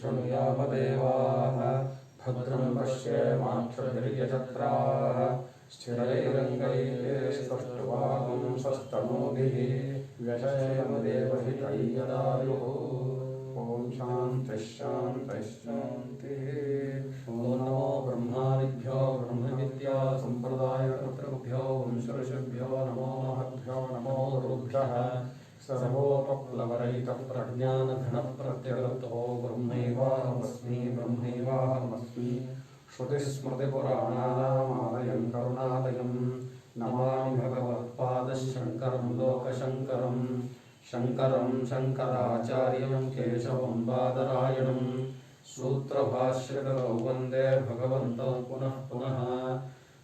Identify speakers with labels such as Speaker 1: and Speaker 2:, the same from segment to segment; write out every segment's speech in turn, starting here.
Speaker 1: शृणुयामदेवाः भद्रं पश्येमाक्षभिर्यजत्राः स्थिरैरङ्गैः स्तुष्टुवागुंसस्तनूभिः व्यशेमदेवहितैयदायुः ॐ शान्तिः शान्तिः शान्तिः ॐ नमो ब्रह्मादिभ्यो ब्रह्मविद्या सम्प्रदायकर्तृभ्यो ऋषिभ्यो नमो महद्भ्यो नमो गुरुभ्यः सर्वोपप्लवरहितः प्रज्ञानघनप्रत्यगतो ब्रह्मैवाहमस्मि श्रुतिस्मृतिपुराणानामालयं करुणालयं नमामि भगवत्पादशङ्करं लोकशङ्करं शङ्करं शङ्कराचार्यं केशवं बादरायणं सूत्रभाष्यकृतौ वन्दे भगवन्तौ पुनः पुनः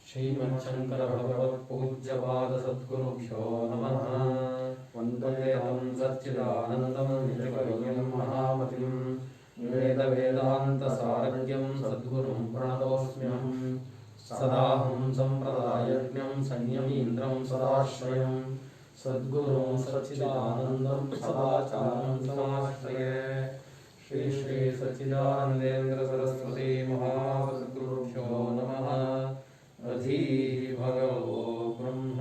Speaker 1: श्रीमच्छङ्करभगवत्पूज्यपादसद्गुरुभ्यो नमः वन्दे तं सच्चिदानन्दं निजकविं महामतिं वेदवेदान्तसारज्ञं सद्गुरुं प्रणतोऽस्म्यहं सदाहं सम्प्रदायज्ञं संयमीन्द्रं सदाश्रयं सद्गुरुं सच्चिदानन्दं सदाचार्यं समाश्रये श्री श्री सच्चिदानन्देन्द्र सरस्वती महासद्गुरुभ्यो नमः अधीः भगवो ब्रह्म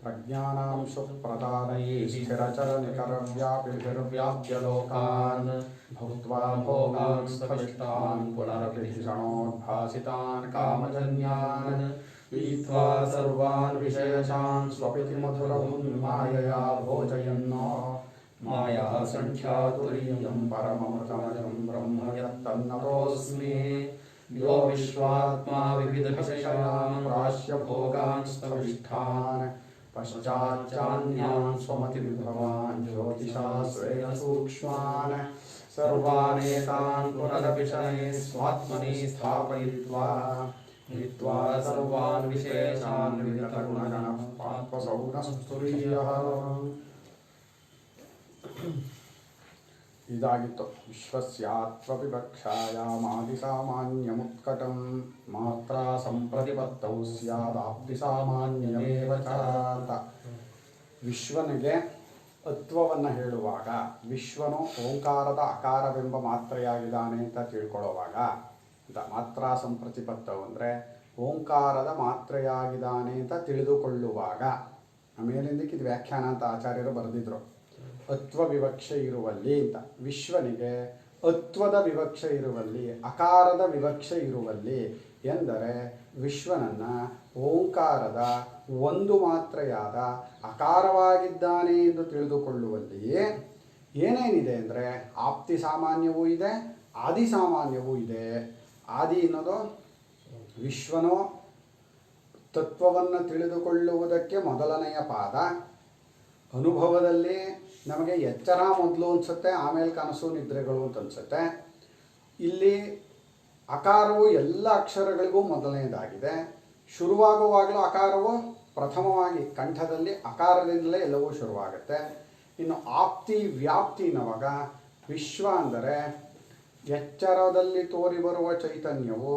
Speaker 2: प्रज्ञानांशुप्रदानैः स्थिरचरनिकरव्यापिभिर्व्याप्य लोकान् भुक्त्वा भोगान् स्थविष्टान् पुनरभिधिषणोद्भासितान् कामजन्यान् पीत्वा सर्वान् विषयशान् स्वपिति मधुरमुन्मायया भोजयन् माया सङ्ख्यातुरीयं परममृतमजं ब्रह्म यत्तन्नतोऽस्मि यो विश्वात्मा विविधविषयान् प्राश्य भोगान् स्थविष्ठान् पश्चाच्चान्यान् स्वमतिविभवान् ज्योतिषा स्वेन सूक्ष्मान् सर्वानेतान् पुनरभिषये स्वात्मनि स्थापयित्वा हित्वा सर्वान् विशेषान् विगतगुणगणः पात्वसौनस्तुरीयः इदागितो विश्वस्यात्वविवक्षायामादिसामान्यमुत्कटं मात्रा संप्रतिपತ್ತौ ಸ್ಯಾದಾಪ್ತಿಸಾಮಾನ್ಯಮೇವ ಚ ಅಂತ ವಿಶ್ವನಿಗೆ ಅತ್ವವನ್ನು ಹೇಳುವಾಗ ವಿಶ್ವನು ಓಂಕಾರದ ಆಕಾರವೆಂಬ ಮಾತ್ರೆಯಾಗಿದ್ದಾನೆ ಅಂತ ತಿಳ್ಕೊಳ್ಳುವಾಗ ಅಂತ ಮಾತ್ರಾ ಸಂಪ್ರತಿಪತ್ತವು ಅಂದರೆ ಓಂಕಾರದ ಮಾತ್ರೆಯಾಗಿದ್ದಾನೆ ಅಂತ ತಿಳಿದುಕೊಳ್ಳುವಾಗ ಆಮೇಲಿಂದಕ್ಕೆ ಇದು ವ್ಯಾಖ್ಯಾನ ಅಂತ ಆಚಾರ್ಯರು ಬರೆದಿದ್ರು. ಅತ್ವ ವಿವಕ್ಷೆ ಇರುವಲ್ಲಿ ಅಂತ ವಿಶ್ವನಿಗೆ ಅತ್ವದ ವಿವಕ್ಷೆ ಇರುವಲ್ಲಿ ಅಕಾರದ ವಿವಕ್ಷೆ ಇರುವಲ್ಲಿ ಎಂದರೆ ವಿಶ್ವನನ್ನು ಓಂಕಾರದ ಒಂದು ಮಾತ್ರೆಯಾದ ಅಕಾರವಾಗಿದ್ದಾನೆ ಎಂದು ತಿಳಿದುಕೊಳ್ಳುವಲ್ಲಿಯೇ ಏನೇನಿದೆ ಅಂದರೆ ಆಪ್ತಿ ಸಾಮಾನ್ಯವೂ ಇದೆ ಆದಿ ಸಾಮಾನ್ಯವೂ ಇದೆ. ಆದಿ ಅನ್ನೋದು ವಿಶ್ವನೋ ತತ್ವವನ್ನು ತಿಳಿದುಕೊಳ್ಳುವುದಕ್ಕೆ ಮೊದಲನೆಯ ಪಾದ. ಅನುಭವದಲ್ಲಿ ನಮಗೆ ಎಚ್ಚರ ಮೊದಲು ಅನಿಸುತ್ತೆ, ಆಮೇಲೆ ಕನಸು ನಿದ್ರೆಗಳು ಅಂತ ಅನಿಸುತ್ತೆ. ಇಲ್ಲಿ ಅಕಾರವು ಎಲ್ಲ ಅಕ್ಷರಗಳಿಗೂ ಮೊದಲನೇದಾಗಿದೆ. ಶುರುವಾಗುವಾಗಲೂ ಅಕಾರವು ಪ್ರಥಮವಾಗಿ ಕಂಠದಲ್ಲಿ ಅಕಾರದಿಂದಲೇ ಎಲ್ಲವೂ ಶುರುವಾಗುತ್ತೆ. ಇನ್ನು ಆಪ್ತಿ ವ್ಯಾಪ್ತಿ ಅನ್ನುವಾಗ ವಿಶ್ವ ಅಂದರೆ ಎಚ್ಚರದಲ್ಲಿ ತೋರಿ ಬರುವ ಚೈತನ್ಯವು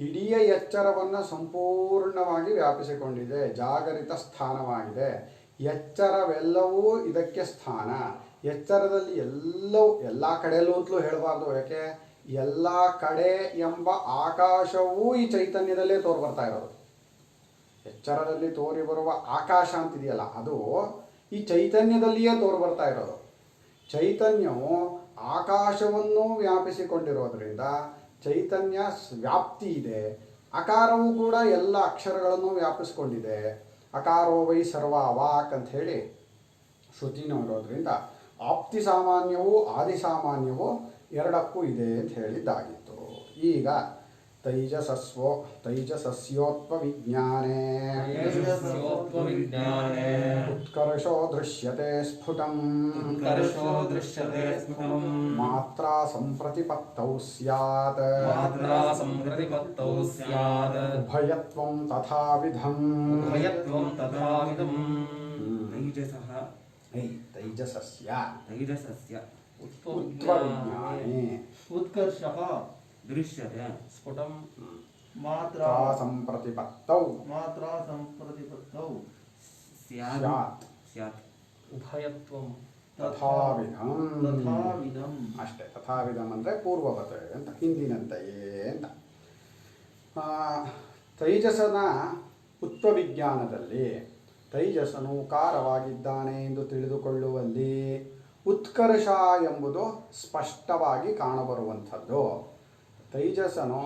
Speaker 2: ಇಡೀ ಎಚ್ಚರವನ್ನು ಸಂಪೂರ್ಣವಾಗಿ ವ್ಯಾಪಿಸಿಕೊಂಡಿದೆ, ಜಾಗರಿತ ಸ್ಥಾನವಾಗಿದೆ. ಎಚ್ಚರವೆಲ್ಲವೂ ಇದಕ್ಕೆ ಸ್ಥಾನ. ಎಚ್ಚರದಲ್ಲಿ ಎಲ್ಲ ಕಡೆಯಲ್ಲೂ ಅಂತಲೂ ಹೇಳಬಾರ್ದು, ಯಾಕೆ ಎಲ್ಲ ಕಡೆ ಎಂಬ ಆಕಾಶವೂ ಈ ಚೈತನ್ಯದಲ್ಲೇ ತೋರಿ ಬರ್ತಾ ಇರೋದು. ಎಚ್ಚರದಲ್ಲಿ ತೋರಿ ಬರುವ ಆಕಾಶ ಅಂತಿದೆಯಲ್ಲ, ಅದು ಈ ಚೈತನ್ಯದಲ್ಲಿಯೇ ತೋರಿ ಬರ್ತಾ ಇರೋದು. ಚೈತನ್ಯವು ಆಕಾಶವನ್ನು ವ್ಯಾಪಿಸಿಕೊಂಡಿರೋದ್ರಿಂದ ಚೈತನ್ಯ ವ್ಯಾಪ್ತಿ ಇದೆ. ಅಕಾರವೂ ಕೂಡ ಎಲ್ಲ ಅಕ್ಷರಗಳನ್ನು ವ್ಯಾಪಿಸ್ಕೊಂಡಿದೆ. ಅಕಾರೋ ವೈ ಸರ್ವ ವಾಕ್ ಅಂತ ಹೇಳಿ ಶ್ರುತಿ ನೋಡೋದ್ರಿಂದ ಆಪ್ತಿ ಸಾಮಾನ್ಯವೂ ಆದಿ ಸಾಮಾನ್ಯವೂ ಎರಡಕ್ಕೂ ಇದೆ ಅಂತ ಹೇಳಿದ್ದಾಗಿತ್ತು. ಈಗ ತೈಜಸಸ್ಯೋತ್ಪವಿಜ್ಞಾನೇ ಉತ್ಕರ್ಷೋ ದೃಶ್ಯತೆ ಸ್ಫುಟಂ ಮಾತ್ರಾ ಸಂಪ್ರತಿಪತ್ತೌ ಸ್ಯಾತ್ ಉಭಯತ್ವಂ ತಥಾವಿಧಂ ತೈಜಸಸ್ಯ ಉತ್ಪವಿಜ್ಞಾನೇ
Speaker 3: उत्कर्षः दृश्यते स्फुटं
Speaker 2: मात्रा संप्रतिपत्तौ
Speaker 3: स्यात्
Speaker 2: स्यात्
Speaker 1: उभयत्वं
Speaker 2: ತಥಾವಿಧಂ.
Speaker 3: ತಥಾವಿಧಂ.
Speaker 2: ಅಷ್ಟೇ. ತಥಾವಿಧಂ ಅಂದರೆ ಪೂರ್ವವತ್ ಅಂತ, ಹಿಂದಿನಂತೆಯೇ ಅಂತ. ತೈಜಸನ ಉತ್ವವಿಜ್ಞಾನದಲ್ಲಿ ತೈಜಸನು ಉಕಾರವಾಗಿದ್ದಾನೆ ಎಂದು ತಿಳಿದುಕೊಳ್ಳುವಲ್ಲಿ ಉತ್ಕರ್ಷ ಎಂಬುದು ಸ್ಪಷ್ಟವಾಗಿ ಕಾಣಬರುವಂಥದ್ದು. ತೈಜಸನು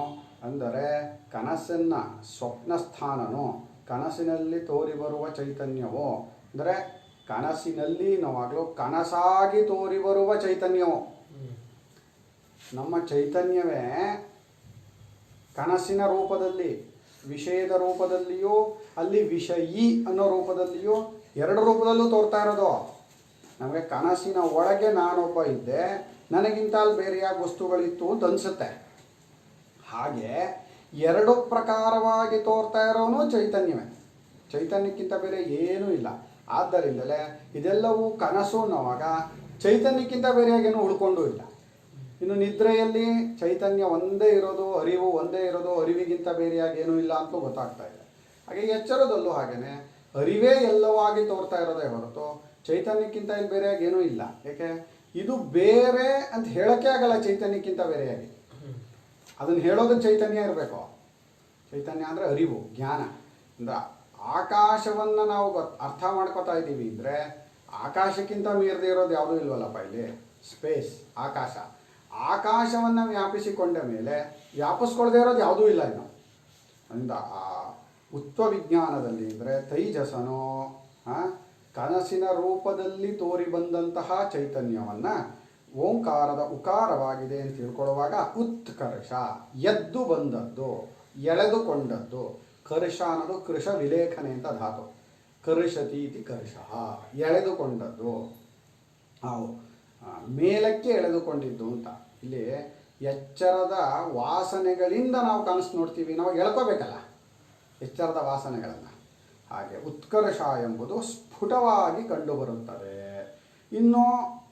Speaker 2: ಅಂದರೆ ಕನಸನ್ನ ಸ್ವಪ್ನಸ್ಥಾನನು, ಕನಸಿನಲ್ಲಿ ತೋರಿಬರುವ ಚೈತನ್ಯವು, ಅಂದರೆ ಕನಸಿನಲ್ಲಿ ನಾವಾಗಲೂ ಕನಸಾಗಿ ತೋರಿಬರುವ ಚೈತನ್ಯವು. ನಮ್ಮ ಚೈತನ್ಯವೇ ಕನಸಿನ ರೂಪದಲ್ಲಿ, ವಿಷಯದ ರೂಪದಲ್ಲಿಯೂ, ಅಲ್ಲಿ ವಿಷಯಿ ಅನ್ನೋ ರೂಪದಲ್ಲಿಯೂ, ಎರಡು ರೂಪದಲ್ಲೂ ತೋರ್ತಾ ಇರೋದು. ನಮಗೆ ಕನಸಿನ ಒಳಗೆ ನಾನೊಬ್ಬ ಇದ್ದೆ, ನನಗಿಂತ ಅಲ್ಲಿ ಬೇರೆಯಾಗಿ ವಸ್ತುಗಳಿತ್ತು ಅಂತ ಅನಿಸುತ್ತೆ. ಹಾಗೆ ಎರಡು ಪ್ರಕಾರವಾಗಿ ತೋರ್ತಾ ಇರೋನು ಚೈತನ್ಯವೇ. ಚೈತನ್ಯಕ್ಕಿಂತ ಬೇರೆ ಏನೂ ಇಲ್ಲ. ಆದ್ದರಿಂದಲೇ ಇದೆಲ್ಲವೂ ಕನಸು ಅನ್ನೋವಾಗ ಚೈತನ್ಯಕ್ಕಿಂತ ಬೇರೆಯಾಗೇನು ಉಳ್ಕೊಂಡು ಇಲ್ಲ. ಇನ್ನು ನಿದ್ರೆಯಲ್ಲಿ ಚೈತನ್ಯ ಒಂದೇ ಇರೋದು, ಅರಿವು ಒಂದೇ ಇರೋದು, ಅರಿವಿಗಿಂತ ಬೇರೆಯಾಗಿ ಏನೂ ಇಲ್ಲ ಅಂತಲೂ ಗೊತ್ತಾಗ್ತಾ ಇದೆ. ಹಾಗೆ ಎಚ್ಚರದಲ್ಲೂ ಹಾಗೇನೆ ಅರಿವೇ ಎಲ್ಲವಾಗಿ ತೋರ್ತಾ ಇರೋದೇ ಹೊರತು ಚೈತನ್ಯಕ್ಕಿಂತ ಇಲ್ಲಿ ಬೇರೆಯಾಗಿ ಏನೂ ಇಲ್ಲ. ಏಕೆ ಇದು ಬೇರೆ ಅಂತ ಹೇಳೋಕ್ಕೆ ಆಗಲ್ಲ. ಚೈತನ್ಯಕ್ಕಿಂತ ಬೇರೆಯಾಗಿ ಅದನ್ನು ಹೇಳೋದು ಚೈತನ್ಯ ಇರಬೇಕು. ಚೈತನ್ಯ ಅಂದರೆ ಅರಿವು, ಜ್ಞಾನ. ಅಂದರೆ ಆಕಾಶವನ್ನು ನಾವು ಅರ್ಥ ಮಾಡ್ಕೋತಾ ಇದ್ದೀವಿ ಅಂದರೆ ಆಕಾಶಕ್ಕಿಂತ ಮೀರದೇ ಇರೋದು ಯಾವುದೂ ಇಲ್ವಲ್ಲಪ್ಪ ಇಲ್ಲಿ. ಸ್ಪೇಸ್, ಆಕಾಶ. ಆಕಾಶವನ್ನು ವ್ಯಾಪಿಸಿಕೊಂಡ ಮೇಲೆ ವ್ಯಾಪಿಸ್ಕೊಳ್ದೇ ಇರೋದು ಯಾವುದೂ ಇಲ್ಲ ಇನ್ನು. ಅಂದ ಆ ಉತ್ವವಿಜ್ಞಾನದಲ್ಲಿ ಅಂದರೆ ತೈಜಸನು ಕನಸಿನ ರೂಪದಲ್ಲಿ ತೋರಿ ಬಂದಂತಹ ಚೈತನ್ಯವನ್ನು ಓಂಕಾರದ ಉಕಾರವಾಗಿದೆ ಅಂತ ತಿಳ್ಕೊಳ್ಳುವಾಗ ಉತ್ಕರ್ಷ, ಎದ್ದು ಬಂದದ್ದು, ಎಳೆದುಕೊಂಡದ್ದು. ಕರ್ಷ ಅನ್ನೋದು ಕೃಷ ವಿಲೇಖನೆ ಅಂತ ಧಾತು. ಕರ್ಷತಿ ಇತಿ ಕರ್ಷ, ಎಳೆದುಕೊಂಡದ್ದು, ಮೇಲಕ್ಕೆ ಎಳೆದುಕೊಂಡಿದ್ದು ಅಂತ. ಇಲ್ಲಿ ಎಚ್ಚರದ ವಾಸನೆಗಳಿಂದ ನಾವು ಕನಸು ನೋಡ್ತೀವಿ, ನಾವು ಎಳ್ಕೋಬೇಕಲ್ಲ ಎಚ್ಚರದ ವಾಸನೆಗಳನ್ನು. ಹಾಗೆ ಉತ್ಕರ್ಷ ಎಂಬುದು ಸ್ಫುಟವಾಗಿ ಕಂಡುಬರುತ್ತದೆ. ಇನ್ನು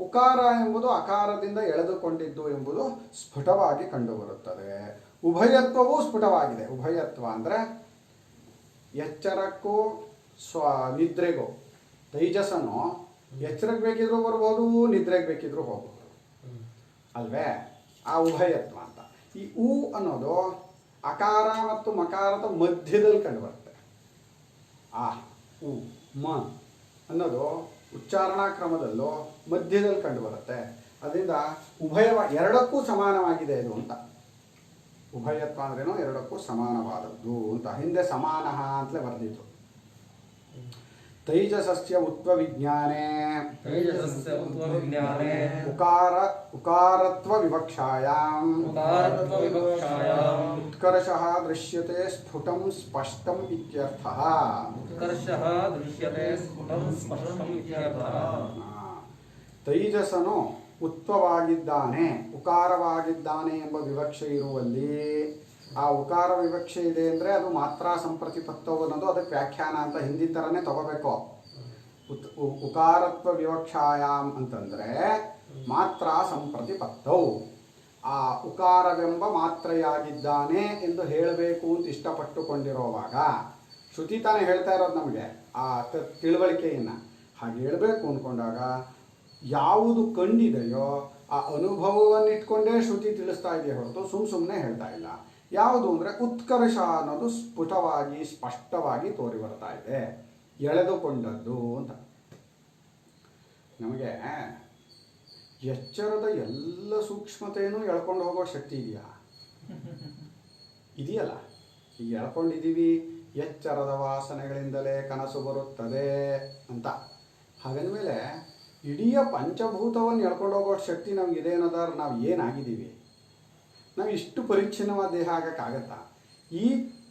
Speaker 2: ಉಕಾರ ಎಂಬುದು ಅಕಾರದಿಂದ ಎಳೆದುಕೊಂಡಿದ್ದು ಎಂಬುದು ಸ್ಫುಟವಾಗಿ ಕಂಡುಬರುತ್ತದೆ. ಉಭಯತ್ವವೂ ಸ್ಫುಟವಾಗಿದೆ. ಉಭಯತ್ವ ಅಂದರೆ ಎಚ್ಚರಕ್ಕೂ ನಿದ್ರೆಗೂ. ತೈಜಸನು ಎಚ್ಚರಕ್ಕೆ ಬೇಕಿದ್ರೂ ಬರ್ಬೋದು, ನಿದ್ರೆಗೆ ಬೇಕಿದ್ರೂ ಹೋಗ್ಬೋದು ಅಲ್ವೇ? ಆ ಉಭಯತ್ವ ಅಂತ. ಈ ಉ ಅನ್ನೋದು ಅಕಾರ ಮತ್ತು ಮಕಾರದ ಮಧ್ಯದಲ್ಲಿ ಕಂಡುಬರುತ್ತೆ. ಆ ಉ ಮ ಅನ್ನೋದು ಉಚ್ಚಾರಣಾ ಕ್ರಮದಲ್ಲೂ ಮಧ್ಯದಲ್ಲಿ ಕಂಡುಬರುತ್ತೆ. ಅದರಿಂದ ಎರಡಕ್ಕೂ ಸಮಾನವಾಗಿದೆ ಇದು ಅಂತ. ಉಭಯತ್ವ ಅಂದ್ರೇನು? ಎರಡಕ್ಕೂ ಸಮಾನವಾದದ್ದು ಅಂತ. ಹಿಂದೆ ಸಮಾನ ಅಂತಲೇ ಬರೆದಿತ್ತು. ತೈಜಸಸ್ಯ ಉತ್ವವಿಜ್ಞಾನೇ ಉಕಾರತ್ವ ವಿವಕ್ಷಾಯಾಂ ಉತ್ಕರ್ಷಃ ದೃಶ್ಯತೆ ಸ್ಫುಟಂ ಸ್ಪಷ್ಟಂ ಇತ್ಯರ್ಥಃ. ತೈಜಸನು ಉತ್ವವಾಗಿದ್ದಾನೆ, ಉಕಾರವಾಗಿದ್ದಾನೆ ಎಂಬ ವಿವಕ್ಷೆ ಇರುವಲ್ಲಿ, ಆ ಉಕಾರ ವಿವಕ್ಷೆ ಇದೆ ಅಂದರೆ ಅದು ಮಾತ್ರ ಸಂಪ್ರತಿಪತ್ತವು ಅನ್ನೋದು ಅದಕ್ಕೆ ವ್ಯಾಖ್ಯಾನ ಅಂತ ಹಿಂದಿನ ಥರನೇ ತಗೋಬೇಕು. ಉಕಾರತ್ವ ವಿವಕ್ಷಾಯಾಮ್ ಅಂತಂದರೆ ಮಾತ್ರ ಸಂಪ್ರತಿಪತ್ತವು, ಆ ಉಕಾರವೆಂಬ ಮಾತ್ರೆಯಾಗಿದ್ದಾನೆ ಎಂದು ಹೇಳಬೇಕು ಅಂತ ಇಷ್ಟಪಟ್ಟುಕೊಂಡಿರೋವಾಗ ಶ್ರುತಿ ತಾನೇ ಹೇಳ್ತಾ ಇರೋದು ನಮಗೆ ಆ ತಿಳುವಳಿಕೆಯನ್ನು. ಹಾಗೆ ಹೇಳಬೇಕು ಅಂದ್ಕೊಂಡಾಗ ಯಾವುದು ಕಂಡಿದೆಯೋ ಆ ಅನುಭವವನ್ನು ಇಟ್ಕೊಂಡೇ ಶ್ರುತಿ ತಿಳಿಸ್ತಾ ಇದೆಯೇ ಹೊರತು ಸುಮ್ಮನೆ ಹೇಳ್ತಾ ಇಲ್ಲ. ಯಾವುದು ಅಂದರೆ ಉತ್ಕರ್ಷ ಅನ್ನೋದು ಸ್ಫುಟವಾಗಿ ಸ್ಪಷ್ಟವಾಗಿ ತೋರಿ ಬರ್ತಾ ಇದೆ, ಎಳೆದುಕೊಂಡದ್ದು ಅಂತ. ನಮಗೆ ಎಚ್ಚರದ ಎಲ್ಲ ಸೂಕ್ಷ್ಮತೆಯನ್ನು ಎಳ್ಕೊಂಡು ಹೋಗೋ ಶಕ್ತಿ ಇದೆಯಲ್ಲ. ಈಗ ಎಳ್ಕೊಂಡಿದ್ದೀವಿ, ಎಚ್ಚರದ ವಾಸನೆಗಳಿಂದಲೇ ಕನಸು ಬರುತ್ತದೆ ಅಂತ. ಹಾಗಂದಮೇಲೆ ಇಡೀ ಪಂಚಭೂತವನ್ನು ಎಳ್ಕೊಂಡು ಹೋಗೋ ಶಕ್ತಿ ನಮಗಿದೆ ಅನ್ನೋದಾದ್ರೆ ನಾವು ಏನಾಗಿದ್ದೀವಿ? ನಾವು ಇಷ್ಟು ಪರಿಚ್ಛಿನ್ನವಾದ ದೇಹ ಆಗಕ್ಕಾಗತ್ತಾ? ಈ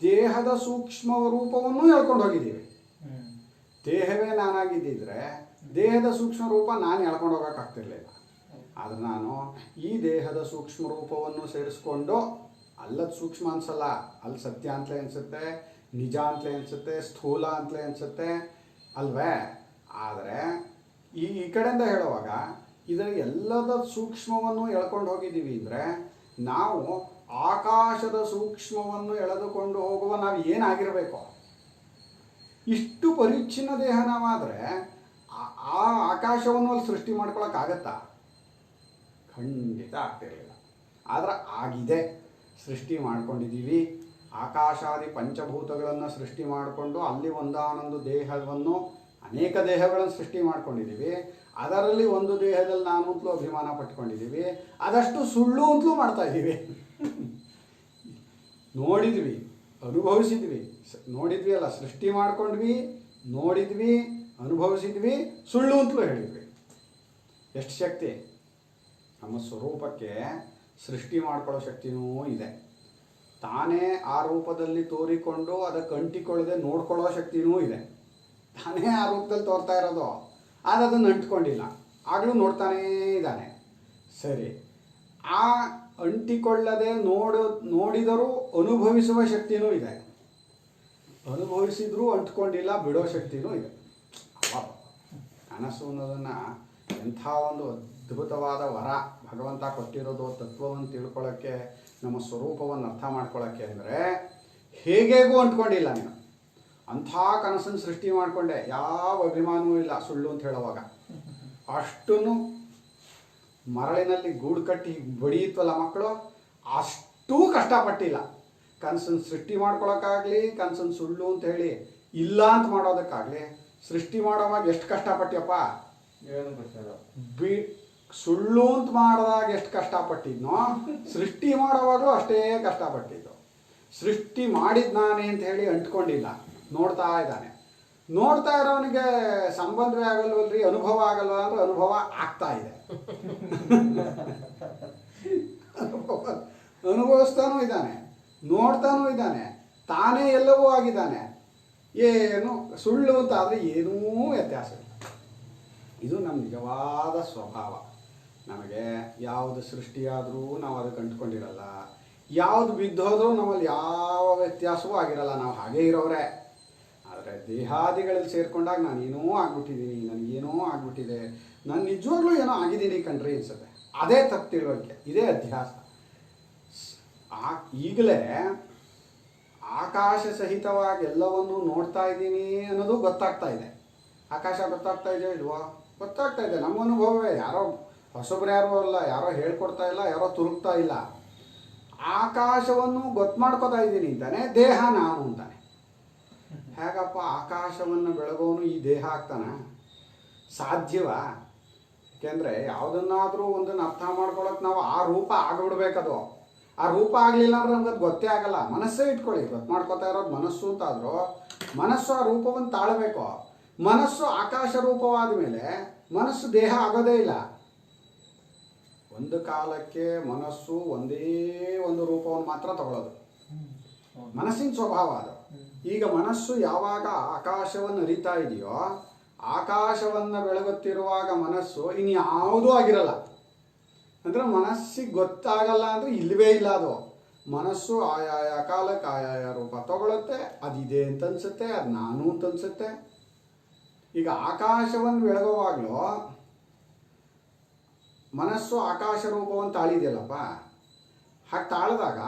Speaker 2: ದೇಹದ ಸೂಕ್ಷ್ಮ ರೂಪವನ್ನು ಎಳ್ಕೊಂಡು ಹೋಗಿದ್ದೀವಿ. ದೇಹವೇ ನಾನಾಗಿದ್ದಿದ್ರೆ ದೇಹದ ಸೂಕ್ಷ್ಮ ರೂಪ ನಾನು ಎಳ್ಕೊಂಡು ಹೋಗೋಕ್ಕಾಗ್ತಿರ್ಲಿಲ್ಲ. ಆದರೆ ನಾನು ಈ ದೇಹದ ಸೂಕ್ಷ್ಮ ರೂಪವನ್ನು ಸೇರಿಸ್ಕೊಂಡು ಅಲ್ಲದ ಸೂಕ್ಷ್ಮ ಅನ್ಸಲ್ಲ, ಅಲ್ಲಿ ಸತ್ಯ ಅಂತಲೇ ಅನಿಸುತ್ತೆ, ನಿಜ ಅಂತಲೇ ಅನಿಸುತ್ತೆ, ಸ್ಥೂಲ ಅಂತಲೇ ಅನಿಸುತ್ತೆ ಅಲ್ವೇ? ಆದರೆ ಈ ಕಡೆಯಿಂದ ಹೇಳುವಾಗ ಇದರ ಎಲ್ಲದ ಸೂಕ್ಷ್ಮವನ್ನು ಎಳ್ಕೊಂಡು ಹೋಗಿದ್ದೀವಿ ಅಂದರೆ ನಾವು ಆಕಾಶದ ಸೂಕ್ಷ್ಮವನ್ನು ಎಳೆದುಕೊಂಡು ಹೋಗುವ ನಾವು ಏನಾಗಿರಬೇಕು? ಇಷ್ಟು ಪರಿಚ್ಛಿನ್ನ ದೇಹ ನಾವಾದರೆ ಆ ಆಕಾಶವನ್ನು ಅಲ್ಲಿ ಸೃಷ್ಟಿ ಮಾಡ್ಕೊಳಕ್ಕಾಗತ್ತಾ? ಖಂಡಿತ ಆಗ್ತಿರಲಿಲ್ಲ. ಆದ್ರೆ ಆಗಿದೆ, ಸೃಷ್ಟಿ ಮಾಡ್ಕೊಂಡಿದ್ದೀವಿ. ಆಕಾಶಾದಿ ಪಂಚಭೂತಗಳನ್ನು ಸೃಷ್ಟಿ ಮಾಡಿಕೊಂಡು ಅಲ್ಲಿ ಒಂದಾನೊಂದು ದೇಹವನ್ನು, ಅನೇಕ ದೇಹಗಳನ್ನು ಸೃಷ್ಟಿ ಮಾಡ್ಕೊಂಡಿದ್ದೀವಿ. ಅದರಲ್ಲಿ ಒಂದು ದೇಹದಲ್ಲಿ ನಾನು ಅಂತಲೂ ಅಭಿಮಾನ ಪಟ್ಕೊಂಡಿದ್ದೀವಿ. ಅದಷ್ಟು ಸುಳ್ಳು ಅಂತಲೂ ಮಾಡ್ತಾ ಇದ್ದೀವಿ. ನೋಡಿದ್ವಿ, ಅನುಭವಿಸಿದ್ವಿ, ನೋಡಿದ್ವಿ ಅಲ್ಲ, ಸೃಷ್ಟಿ ಮಾಡ್ಕೊಂಡ್ವಿ, ನೋಡಿದ್ವಿ, ಅನುಭವಿಸಿದ್ವಿ, ಸುಳ್ಳು ಅಂತಲೂ ಹೇಳಿದ್ವಿ. ಎಷ್ಟು ಶಕ್ತಿ ನಮ್ಮ ಸ್ವರೂಪಕ್ಕೆ! ಸೃಷ್ಟಿ ಮಾಡ್ಕೊಳ್ಳೋ ಶಕ್ತಿನೂ ಇದೆ. ತಾನೇ ಆ ರೂಪದಲ್ಲಿ ತೋರಿಕೊಂಡು ಅದಕ್ಕೆ ಅಂಟಿಕೊಳ್ಳದೆ ನೋಡ್ಕೊಳ್ಳೋ ಶಕ್ತಿನೂ ಇದೆ. ತಾನೇ ಆ ರೂಪದಲ್ಲಿ ತೋರ್ತಾ ಇರೋದು, ಆದರೆ ಅದನ್ನು ಅಂಟ್ಕೊಂಡಿಲ್ಲ, ಆಗಲೂ ನೋಡ್ತಾನೇ ಇದ್ದಾನೆ. ಸರಿ, ಆ ಅಂಟಿಕೊಳ್ಳದೆ ನೋಡಿದರೂ ಅನುಭವಿಸುವ ಶಕ್ತಿನೂ ಇದೆ. ಅನುಭವಿಸಿದ್ರೂ ಅಂಟ್ಕೊಂಡಿಲ್ಲ, ಬಿಡೋ ಶಕ್ತಿನೂ ಇದೆ. ಕನಸು ಅನ್ನೋದನ್ನು ಎಂಥ ಒಂದು ಅದ್ಭುತವಾದ ವರ ಭಗವಂತ ಕೊಟ್ಟಿರೋದು. ತತ್ವವನ್ನು ತಿಳ್ಕೊಳ್ಳೋಕ್ಕೆ, ನಮ್ಮ ಸ್ವರೂಪವನ್ನು ಅರ್ಥ ಮಾಡ್ಕೊಳ್ಳೋಕ್ಕೆ. ಅಂದರೆ ಹೇಗೇಗೂ ಅಂಟ್ಕೊಂಡಿಲ್ಲ ನೀನು. ಅಂಥ ಕನಸನ್ನು ಸೃಷ್ಟಿ ಮಾಡಿಕೊಂಡೆ, ಯಾವ ಅಭಿಮಾನವೂ ಇಲ್ಲ ಸುಳ್ಳು ಅಂತ ಹೇಳುವಾಗ. ಅಷ್ಟನ್ನು ಮರಳಿನಲ್ಲಿ ಗೂಡು ಕಟ್ಟಿ ಬಡಿಯಿತ್ವಲ್ಲ ಮಕ್ಕಳು, ಅಷ್ಟೂ ಕಷ್ಟಪಟ್ಟಿಲ್ಲ. ಕನಸನ್ನು ಸೃಷ್ಟಿ ಮಾಡ್ಕೊಳಕ್ಕಾಗಲಿ, ಕನಸನ್ನು ಸುಳ್ಳು ಅಂತ ಹೇಳಿ ಇಲ್ಲ ಅಂತ ಮಾಡೋದಕ್ಕಾಗಲಿ. ಸೃಷ್ಟಿ ಮಾಡೋವಾಗ ಎಷ್ಟು ಕಷ್ಟಪಟ್ಟಿಯಪ್ಪ! ಸುಳ್ಳು ಅಂತ ಮಾಡಿದಾಗ ಎಷ್ಟು ಕಷ್ಟಪಟ್ಟಿದ್ನೋ, ಸೃಷ್ಟಿ ಮಾಡೋವಾಗಲೂ ಅಷ್ಟೇ ಕಷ್ಟಪಟ್ಟಿದ್ದು. ಸೃಷ್ಟಿ ಮಾಡಿದ್ ನಾನೇ ಅಂತ ಹೇಳಿ ಅಂಟ್ಕೊಂಡಿಲ್ಲ, ನೋಡ್ತಾ ಇದ್ದಾನೆ. ನೋಡ್ತಾ ಇರೋನಿಗೆ ಸಂಬಂಧವೇ ಆಗಲ್ವಲ್ರಿ, ಅನುಭವ ಆಗಲ್ವ ಅಂದ್ರೆ ಅನುಭವ ಆಗ್ತಾ ಇದೆ. ಅನುಭವಿಸ್ತಾನೂ ಇದ್ದಾನೆ, ನೋಡ್ತಾನೂ ಇದ್ದಾನೆ, ತಾನೇ ಎಲ್ಲವೂ ಆಗಿದ್ದಾನೆ. ಏನು ಸುಳ್ಳು ಅಂತ ಆದರೆ ಏನೂ ವ್ಯತ್ಯಾಸ ಇಲ್ಲ. ಇದು ನಮ್ಮ ನಿಜವಾದ ಸ್ವಭಾವ. ನಮಗೆ ಯಾವುದು ಸೃಷ್ಟಿಯಾದರೂ ನಾವು ಅದಕ್ಕೆ ಅಂಟ್ಕೊಂಡಿರಲ್ಲ, ಯಾವುದು ಬಿದ್ದೋದ್ರೂ ನಮ್ಮಲ್ಲಿ ಯಾವ ವ್ಯತ್ಯಾಸವೂ ಆಗಿರಲ್ಲ, ನಾವು ಹಾಗೇ ಇರೋರೆ. ಆದರೆ ದೇಹಾದಿಗಳಲ್ಲಿ ಸೇರಿಕೊಂಡಾಗ ನಾನೇನೋ ಆಗ್ಬಿಟ್ಟಿದ್ದೀನಿ, ನನಗೇನೋ ಆಗ್ಬಿಟ್ಟಿದೆ, ನಾನು ನಿಜವಾಗ್ಲೂ ಏನೋ ಆಗಿದ್ದೀನಿ ಕಣ್ರಿ ಅನ್ಸುತ್ತೆ. ಅದೇ ತಪ್ಪು ತಿಳುವಳಿಕೆ, ಇದೇ ಅಧ್ಯಾಸ. ಈಗಲೇ ಆಕಾಶ ಸಹಿತವಾಗಿ ಎಲ್ಲವನ್ನೂ ನೋಡ್ತಾ ಇದ್ದೀನಿ ಅನ್ನೋದು ಗೊತ್ತಾಗ್ತಾ ಇದೆ. ಆಕಾಶ ಗೊತ್ತಾಗ್ತಾ ಇದೆಯೋ ಇಲ್ವೋ? ಗೊತ್ತಾಗ್ತಾ ಇದೆ. ನಮ್ಮ ಅನುಭವವೇ, ಯಾರೋ ಹೊಸಬ್ರು ಯಾರೂ ಅಲ್ಲ, ಯಾರೋ ಹೇಳ್ಕೊಡ್ತಾ ಇಲ್ಲ, ಯಾರೋ ತುರುಕ್ತಾ ಇಲ್ಲ. ಆಕಾಶವನ್ನು ಗೊತ್ತು ಮಾಡ್ಕೋತಾ ಇದ್ದೀನಿ ಅಂತಾನೆ, ದೇಹ ನಾನು ಅಂತಾನೆ. ಹೇಗಪ್ಪ ಆಕಾಶವನ್ನು ಬೆಳಗೋನು ಈ ದೇಹ ಆಗ್ತಾನ? ಸಾಧ್ಯವಾ? ಯಾಕೆಂದರೆ ಯಾವುದನ್ನಾದರೂ ಒಂದನ್ನು ಅರ್ಥ ಮಾಡ್ಕೊಳಕ್ಕೆ ನಾವು ಆ ರೂಪ ಆಗಿಬಿಡ್ಬೇಕದು. ಆ ರೂಪ ಆಗಲಿಲ್ಲ ಅಂದ್ರೆ ನಮ್ಗೆ ಅದು ಗೊತ್ತೇ ಆಗಲ್ಲ. ಮನಸ್ಸೇ ಇಟ್ಕೊಳ್ಳಿ, ಗೊತ್ತು ಮಾಡ್ಕೋತಾ ಇರೋದು ಮನಸ್ಸು ಅಂತಾದರೂ ಮನಸ್ಸು ಆ ರೂಪವನ್ನು ತಾಳಬೇಕು. ಮನಸ್ಸು ಆಕಾಶ ರೂಪವಾದ ಮೇಲೆ ಮನಸ್ಸು ದೇಹ ಆಗೋದೇ ಇಲ್ಲ. ಒಂದು ಕಾಲಕ್ಕೆ ಮನಸ್ಸು ಒಂದೇ ಒಂದು ರೂಪವನ್ನು ಮಾತ್ರ ತಗೊಳ್ಳೋದು, ಮನಸ್ಸಿನ ಸ್ವಭಾವ ಅದು. ಈಗ ಮನಸ್ಸು ಯಾವಾಗ ಆಕಾಶವನ್ನು ಅರಿತಾ ಇದೆಯೋ, ಆಕಾಶವನ್ನು ಬೆಳಗುತ್ತಿರುವಾಗ ಮನಸ್ಸು ಇನ್ಯಾವುದೂ ಆಗಿರಲ್ಲ. ಅಂದರೆ ಮನಸ್ಸಿಗೆ ಗೊತ್ತಾಗಲ್ಲ ಅಂದರೆ ಇಲ್ಲವೇ ಇಲ್ಲ. ಅದು ಮನಸ್ಸು ಆಯಾಯ ಕಾಲಕ್ಕೆ ಆಯಾಯ ರೂಪ ತಗೊಳುತ್ತೆ. ಅದಿದೆ ಅಂತ ಅನ್ಸುತ್ತೆ, ಅದು ನಾನು ಅಂತ ಅನ್ಸುತ್ತೆ. ಈಗ ಆಕಾಶವನ್ನು ಬೆಳಗುವಾಗಲೂ ಮನಸ್ಸು ಆಕಾಶ ರೂಪವನ್ನು ತಾಳಿದೆಯಲ್ಲಪ್ಪ. ಹಾಗೆ ತಾಳಿದಾಗ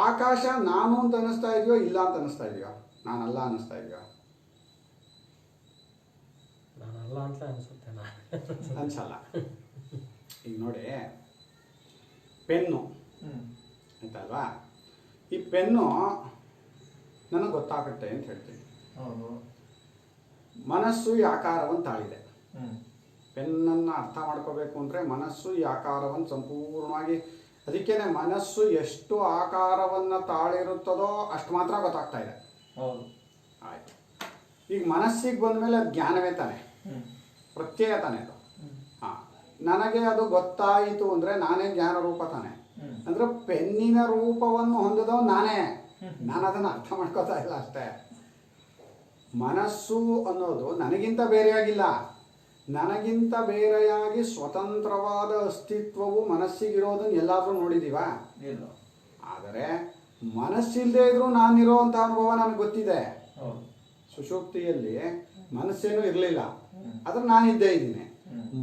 Speaker 2: ಆಕಾಶ ನಾನು ಅಂತ ಅನ್ನಿಸ್ತಾ ಇದೆಯೋ ಇಲ್ಲ ಅಂತ ಅನ್ನಿಸ್ತಾ ಇದೆಯೋ? ನಾನಲ್ಲ ಅನ್ನಿಸ್ತಾ ಇದೆಯೋ?
Speaker 1: ನಾನಲ್ಲ ಅಂತ ಅನಿಸುತ್ತೆ.
Speaker 2: ಅನ್ಸಲ್ಲ. ಈಗ ನೋಡಿ, ಪೆನ್ನು ಆಯ್ತಲ್ವಾ? ಈ ಪೆನ್ನು ನನಗೆ ಗೊತ್ತಾಗುತ್ತೆ ಅಂತ ಹೇಳ್ತೀನಿ. ಮನಸ್ಸು ಈ ಆಕಾರವನ್ನು ತಾಳಿದೆ. ಪೆನ್ನನ್ನು ಅರ್ಥ ಮಾಡ್ಕೋಬೇಕು ಅಂದರೆ ಮನಸ್ಸು ಈ ಆಕಾರವನ್ನು ಸಂಪೂರ್ಣವಾಗಿ, ಅದಕ್ಕೇನೆ ಮನಸ್ಸು ಎಷ್ಟು ಆಕಾರವನ್ನು ತಾಳಿರುತ್ತದೋ ಅಷ್ಟು ಮಾತ್ರ ಗೊತ್ತಾಗ್ತಾ ಇದೆ. ಆಯ್ತು. ಈಗ ಮನಸ್ಸಿಗೆ ಬಂದ ಮೇಲೆ ಅದು ಜ್ಞಾನವೇ ತಾನೆ, ಪ್ರತ್ಯಯ ತಾನೆ ಅದು. ಹಾಂ, ನನಗೆ ಅದು ಗೊತ್ತಾಯಿತು ಅಂದರೆ ನಾನೇ ಜ್ಞಾನ ರೂಪ ತಾನೆ. ಅಂದರೆ ಪೆನ್ನಿನ ರೂಪವನ್ನು ಹೊಂದಿದವ ನಾನೇ, ನಾನು ಅದನ್ನು ಅರ್ಥ ಮಾಡ್ಕೋತಾ ಇಲ್ಲ ಅಷ್ಟೇ. ಮನಸ್ಸು ಅನ್ನೋದು ನನಗಿಂತ ಬೇರೆಯಾಗಿಲ್ಲ. ನನಗಿಂತ ಬೇರೆಯಾಗಿ ಸ್ವತಂತ್ರವಾದ ಅಸ್ತಿತ್ವವು ಮನಸ್ಸಿಗಿರೋದನ್ನು ಎಲ್ಲಾದರೂ ನೋಡಿದ್ದೀವಾ?
Speaker 3: ಇಲ್ಲ.
Speaker 2: ಆದರೆ ಮನಸ್ಸಿಲ್ಲದೆ ಇದ್ರೂ ನಾನಿರೋವಂಥ ಅನುಭವ ನನಗೆ ಗೊತ್ತಿದೆ. ಸುಷುಪ್ತಿಯಲ್ಲಿ ಮನಸ್ಸೇನೂ ಇರಲಿಲ್ಲ, ಆದ್ರೆ ನಾನಿದ್ದೇ ಇದ್ದೀನಿ.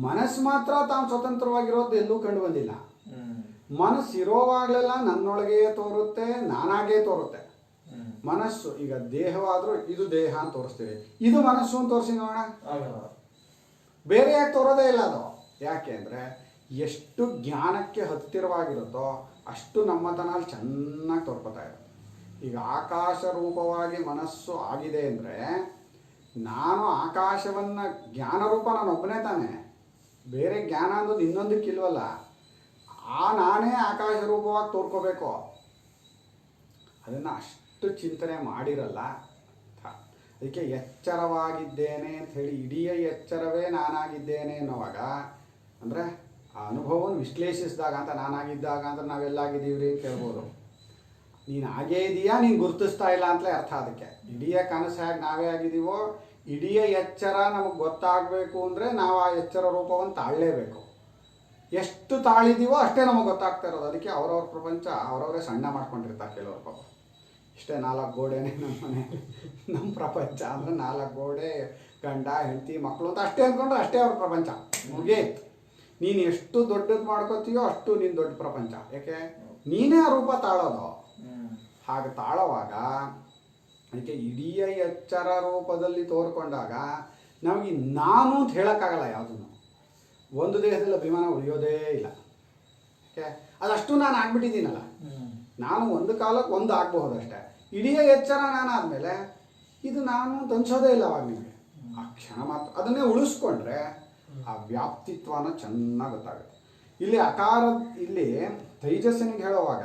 Speaker 2: ಮನಸ್ಸು ಮಾತ್ರ ತಾನು ಸ್ವತಂತ್ರವಾಗಿರೋದು ಎಲ್ಲೂ ಕಂಡು ಬಂದಿಲ್ಲ. ಮನಸ್ಸು ಇರೋವಾಗಲೆಲ್ಲ ನನ್ನೊಳಗೆ ತೋರುತ್ತೆ, ನಾನಾಗೇ ತೋರುತ್ತೆ. ಮನಸ್ಸು ಈಗ ದೇಹವಾದರೂ ಇದು ದೇಹ ಅಂತ ತೋರಿಸ್ತೀವಿ, ಇದು ಮನಸ್ಸು ಅಂತ ತೋರಿಸಿ ನೋಡೋಣ. ಬೇರೆಯಾಗಿ ತೋರೋದೇ ಇಲ್ಲ ಅದು. ಯಾಕೆ ಅಂದರೆ ಎಷ್ಟು ಜ್ಞಾನಕ್ಕೆ ಹತ್ತಿರವಾಗಿರುತ್ತೋ ಅಷ್ಟು ನಮ್ಮತನಲ್ಲಿ ಚೆನ್ನಾಗಿ ತೋರ್ಕೋತಾ ಇರುತ್ತೆ. ಈಗ ಆಕಾಶ ರೂಪವಾಗಿ ಮನಸ್ಸು ಆಗಿದೆ ಅಂದರೆ ನಾನು ಆಕಾಶವನ್ನು ಜ್ಞಾನ ರೂಪ ನಾನು ಒಬ್ಬನೇ ತಾನೆ, ಬೇರೆ ಜ್ಞಾನ ಅನ್ನೋದು ಇನ್ನೊಂದಕ್ಕಿಲ್ವಲ್ಲ. ನಾನೇ ಆಕಾಶ ರೂಪವಾಗಿ ತೋರ್ಕೋಬೇಕು. ಅದನ್ನು ಅಷ್ಟು ಚಿಂತನೆ ಮಾಡಿರಲ್ಲ. ಅದಕ್ಕೆ ಎಚ್ಚರವಾಗಿದ್ದೇನೆ ಅಂತ ಹೇಳಿ ಇಡೀ ಎಚ್ಚರವೇ ನಾನಾಗಿದ್ದೇನೆ ಅನ್ನೋವಾಗ ಅಂದರೆ ಆ ಅನುಭವವನ್ನು ವಿಶ್ಲೇಷಿಸಿದಾಗ ಅಂತ ನಾನಾಗಿದ್ದಾಗ ಅಂದ್ರೆ ನಾವೆಲ್ಲಾಗಿದ್ದೀವ್ರಿ ಅಂತ ಕೇಳ್ಬೋದು. ನೀನು ಹಾಗೇ ಇದೆಯಾ, ನೀನು ಗುರುತಿಸ್ತಾ ಇಲ್ಲ ಅಂತಲೇ ಅರ್ಥ. ಅದಕ್ಕೆ ಇಡೀ ಕನಸು ಹೇಗೆ ನಾವೇ ಆಗಿದ್ದೀವೋ ಇಡೀ ಎಚ್ಚರ ನಮಗೆ ಗೊತ್ತಾಗಬೇಕು ಅಂದರೆ ನಾವು ಆ ಎಚ್ಚರ ರೂಪವನ್ನು ತಾಳಲೇಬೇಕು. ಎಷ್ಟು ತಾಳಿದೀವೋ ಅಷ್ಟೇ ನಮಗೆ ಗೊತ್ತಾಗ್ತಾ ಇರೋದು. ಅದಕ್ಕೆ ಅವ್ರವ್ರ ಪ್ರಪಂಚ ಅವರವರೇ ಸಣ್ಣ ಮಾಡ್ಕೊಂಡಿರ್ತಾರೆ ಕೆಲವರು. ಪಾಪ ಇಷ್ಟೇ 4 ಗೋಡೆನೇ ನಮ್ಮ ಮನೆ, ನಮ್ಮ ಪ್ರಪಂಚ ಅಂದರೆ 4 ಗೋಡೆ, ಗಂಡ ಹೆಂಡತಿ ಮಕ್ಕಳು ಅಂತ ಅಷ್ಟೇ ಅಂದ್ಕೊಂಡ್ರೆ ಅಷ್ಟೇ ಅವ್ರ ಪ್ರಪಂಚ ಮುಗಿಯಿತು. ನೀನು ಎಷ್ಟು ದೊಡ್ಡದು ಮಾಡ್ಕೋತೀಯೋ ಅಷ್ಟು ನೀನು ದೊಡ್ಡ ಪ್ರಪಂಚ. ಯಾಕೆ ನೀನೇ ಆ ರೂಪ ತಾಳೋದು. ಹಾಗೆ ತಾಳುವಾಗ ಅದಕ್ಕೆ ಇಡೀ ಎಚ್ಚರ ರೂಪದಲ್ಲಿ ತೋರ್ಕೊಂಡಾಗ ನಮಗೆ ನಾನು ಅಂತ ಹೇಳೋಕ್ಕಾಗಲ್ಲ. ಯಾವುದನ್ನು ಒಂದು ದೇಹದಲ್ಲಿ ಅಭಿಮಾನ ಉಳಿಯೋದೇ ಇಲ್ಲ. ಯಾಕೆ ಅದಷ್ಟು ನಾನು ಆಗ್ಬಿಟ್ಟಿದ್ದೀನಲ್ಲ. ನಾನು ಒಂದು ಕಾಲಕ್ಕೆ ಒಂದು ಆಗಬಹುದಷ್ಟೇ. ಇಡೀ ಎಚ್ಚರ ನಾನಾದಮೇಲೆ ಇದು ನಾನು ಅಂತ ಅನ್ಸೋದೇ ಇಲ್ಲ ಅವಾಗ ನಿಮಗೆ. ಆ ಕ್ಷಣ ಮಾತ್ರ ಅದನ್ನೇ ಉಳಿಸ್ಕೊಂಡ್ರೆ ಆ ವ್ಯಾಪ್ತಿತ್ವನ ಚೆನ್ನಾಗಿ ಗೊತ್ತಾಗುತ್ತೆ. ಇಲ್ಲಿ ಇಲ್ಲಿ ತೈಜಸ್ಸಿನಿಗೆ ಹೇಳುವಾಗ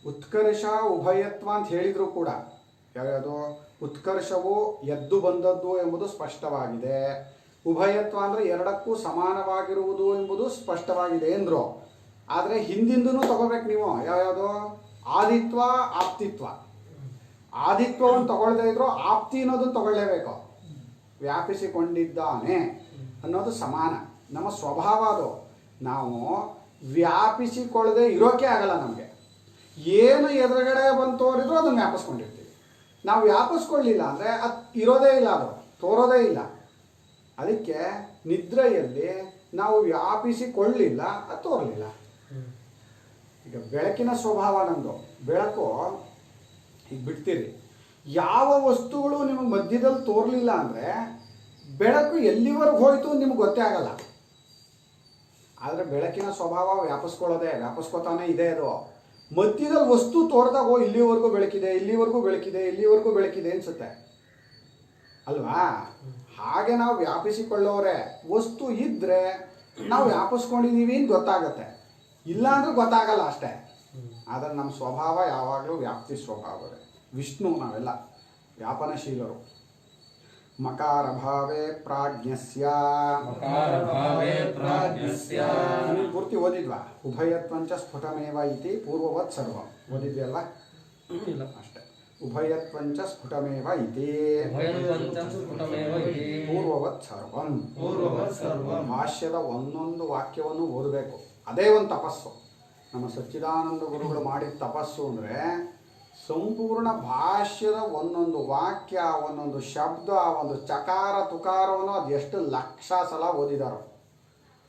Speaker 2: ಉತ್ಕರ್ಷ ಉಭಯತ್ವ ಅಂತ ಹೇಳಿದ್ರು ಕೂಡ ಯಾವ್ಯಾವುದು ಉತ್ಕರ್ಷವು ಎದ್ದು ಬಂದದ್ದು ಎಂಬುದು ಸ್ಪಷ್ಟವಾಗಿದೆ, ಉಭಯತ್ವ ಅಂದರೆ ಎರಡಕ್ಕೂ ಸಮಾನವಾಗಿರುವುದು ಎಂಬುದು ಸ್ಪಷ್ಟವಾಗಿದೆ ಎಂದರು. ಆದರೆ ಹಿಂದಿಂದೂ ತಗೋಬೇಕು ನೀವು. ಯಾವ್ಯಾವುದು ಆದಿತ್ವ ಆಪ್ತಿತ್ವ. ಆದಿತ್ವವನ್ನು ತಗೊಳ್ಳದೇ ಇದ್ರು ಆಪ್ತಿ ಅನ್ನೋದನ್ನು ತಗೊಳ್ಳೇಬೇಕು. ವ್ಯಾಪಿಸಿಕೊಂಡಿದ್ದಾನೆ ಅನ್ನೋದು ಸಮಾನ ನಮ್ಮ ಸ್ವಭಾವ. ಅದು ನಾವು ವ್ಯಾಪಿಸಿಕೊಳ್ಳದೆ ಇರೋಕೆ ಆಗಲ್ಲ. ನಮಗೆ ಏನು ಎದುರುಗಡೆ ಬಂದು ತೋರಿದ್ರು ಅದನ್ನು ವ್ಯಾಪಿಸ್ಕೊಂಡಿರ್ತೀವಿ. ನಾವು ವ್ಯಾಪಿಸ್ಕೊಳ್ಳಿಲ್ಲ ಅಂದರೆ ಅದು ಇರೋದೇ ಇಲ್ಲ, ಅದು ತೋರೋದೇ ಇಲ್ಲ. ಅದಕ್ಕೆ ನಿದ್ರೆಯಲ್ಲಿ ನಾವು ವ್ಯಾಪಿಸಿಕೊಳ್ಳಿಲ್ಲ, ಅದು ತೋರಲಿಲ್ಲ. ಈಗ ಬೆಳಕಿನ ಸ್ವಭಾವ ನಮ್ಮದು. ಬೆಳಕು ಈಗ ಬಿಡ್ತೀರಿ, ಯಾವ ವಸ್ತುಗಳು ನಿಮಗೆ ಮಧ್ಯದಲ್ಲಿ ತೋರಲಿಲ್ಲ ಅಂದರೆ ಬೆಳಕು ಎಲ್ಲಿವರೆಗೂ ಹೋಯ್ತು ನಿಮ್ಗೆ ಗೊತ್ತೇ ಆಗಲ್ಲ. ಆದರೆ ಬೆಳಕಿನ ಸ್ವಭಾವ ವ್ಯಾಪಿಸ್ಕೋತಾನೆ ಇದೆ. ಅದು ಮಧ್ಯದಲ್ಲಿ ವಸ್ತು ತೋರಿದಾಗ ಇಲ್ಲಿವರೆಗೂ ಬೆಳಕಿದೆ, ಇಲ್ಲಿವರೆಗೂ ಬೆಳಕಿದೆ, ಇಲ್ಲಿವರೆಗೂ ಬೆಳಕಿದೆ ಅನ್ಸುತ್ತೆ ಅಲ್ವಾ? ಹಾಗೆ ನಾವು ವ್ಯಾಪಿಸಿಕೊಳ್ಳೋರೆ. ವಸ್ತು ಇದ್ದರೆ ನಾವು ವ್ಯಾಪಿಸ್ಕೊಂಡಿದ್ದೀವಿ ಅಂತ ಗೊತ್ತಾಗತ್ತೆ, ಇಲ್ಲ ಅಂದ್ರೆ ಗೊತ್ತಾಗಲ್ಲ ಅಷ್ಟೇ. ಆದರೆ ನಮ್ಮ ಸ್ವಭಾವ ಯಾವಾಗಲೂ ವ್ಯಾಪ್ತಿ ಸ್ವಭಾವವೇ. ವಿಷ್ಣು ನಾವೆಲ್ಲ ವ್ಯಾಪನಶೀಲರು. ಮಕಾರ ಭಾವೇ ಪ್ರಾಜ್ಞಸ್ಯ ಪೂರ್ತಿ ಓದಿದ್ವಾ? ಉಭಯತ್ವಂಚ ಸ್ಫುಟಮೇವ ಇತಿ ಪೂರ್ವವತ್ ಸರ್ವಂ ಓದಿದ್ವಿ ಅಲ್ವಾ? ಅಷ್ಟೇ. ಉಭಯತ್ವಂಚ ಸ್ಫುಟಮೇವ ಇತಿ ಪೂರ್ವವತ್ ಸರ್ವಂ. ಭಾಷ್ಯದ ಒಂದೊಂದು ವಾಕ್ಯವನ್ನು ಓದಬೇಕು. ಅದೇ ಒಂದು ತಪಸ್ಸು. ನಮ್ಮ ಸಚ್ಚಿದಾನಂದ ಗುರುಗಳು ಮಾಡಿದ ತಪಸ್ಸು ಅಂದರೆ ಸಂಪೂರ್ಣ ಭಾಷ್ಯದ ಒಂದೊಂದು ವಾಕ್ಯ, ಒಂದೊಂದು ಶಬ್ದ, ಒಂದು ಚಕಾರ ತುಕಾರವನ್ನು ಅದು ಎಷ್ಟು ಲಕ್ಷ ಸಲ ಓದಿದಾರೋ.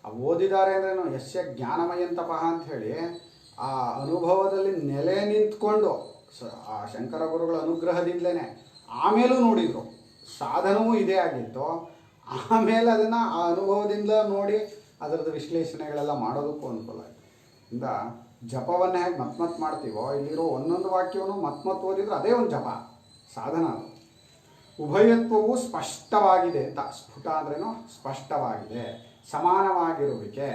Speaker 2: ಆ ಓದಿದ್ದಾರೆ ಅಂದ್ರೇನು ಯಸ್ಯ ಜ್ಞಾನಮಯಂತಪಃ ಅಂತ ಹೇಳಿ ಆ ಅನುಭವದಲ್ಲಿ ನೆಲೆ ನಿಂತ್ಕೊಂಡು ಆ ಶಂಕರ ಗುರುಗಳ ಅನುಗ್ರಹದಿಂದಲೇ ಆಮೇಲೂ ನೋಡಿದರು. ಸಾಧನವೂ ಇದೇ ಆಗಿತ್ತು. ಆಮೇಲೆ ಅದನ್ನು ಆ ಅನುಭವದಿಂದ ನೋಡಿ ಅದರದ್ದು ವಿಶ್ಲೇಷಣೆಗಳೆಲ್ಲ ಮಾಡೋದಕ್ಕೂ ಅನುಕೂಲ ಆಯಿತು. ಇಂದ ಜಪವನ್ನು ಹೇಗೆ ಮತ್ ಮಾಡ್ತೀವೋ ಇಲ್ಲಿರೋ ಒಂದೊಂದು ವಾಕ್ಯವನ್ನು ಮತ್ ಓದಿದ್ರೆ ಅದೇ ಒಂದು ಜಪ ಸಾಧನ. ಅದು ಉಭಯತ್ವವು ಸ್ಪಷ್ಟವಾಗಿದೆ ಅಂತ. ಸ್ಫುಟ ಅಂದ್ರೇನು ಸ್ಪಷ್ಟವಾಗಿದೆ, ಸಮಾನವಾಗಿರುವಿಕೆ.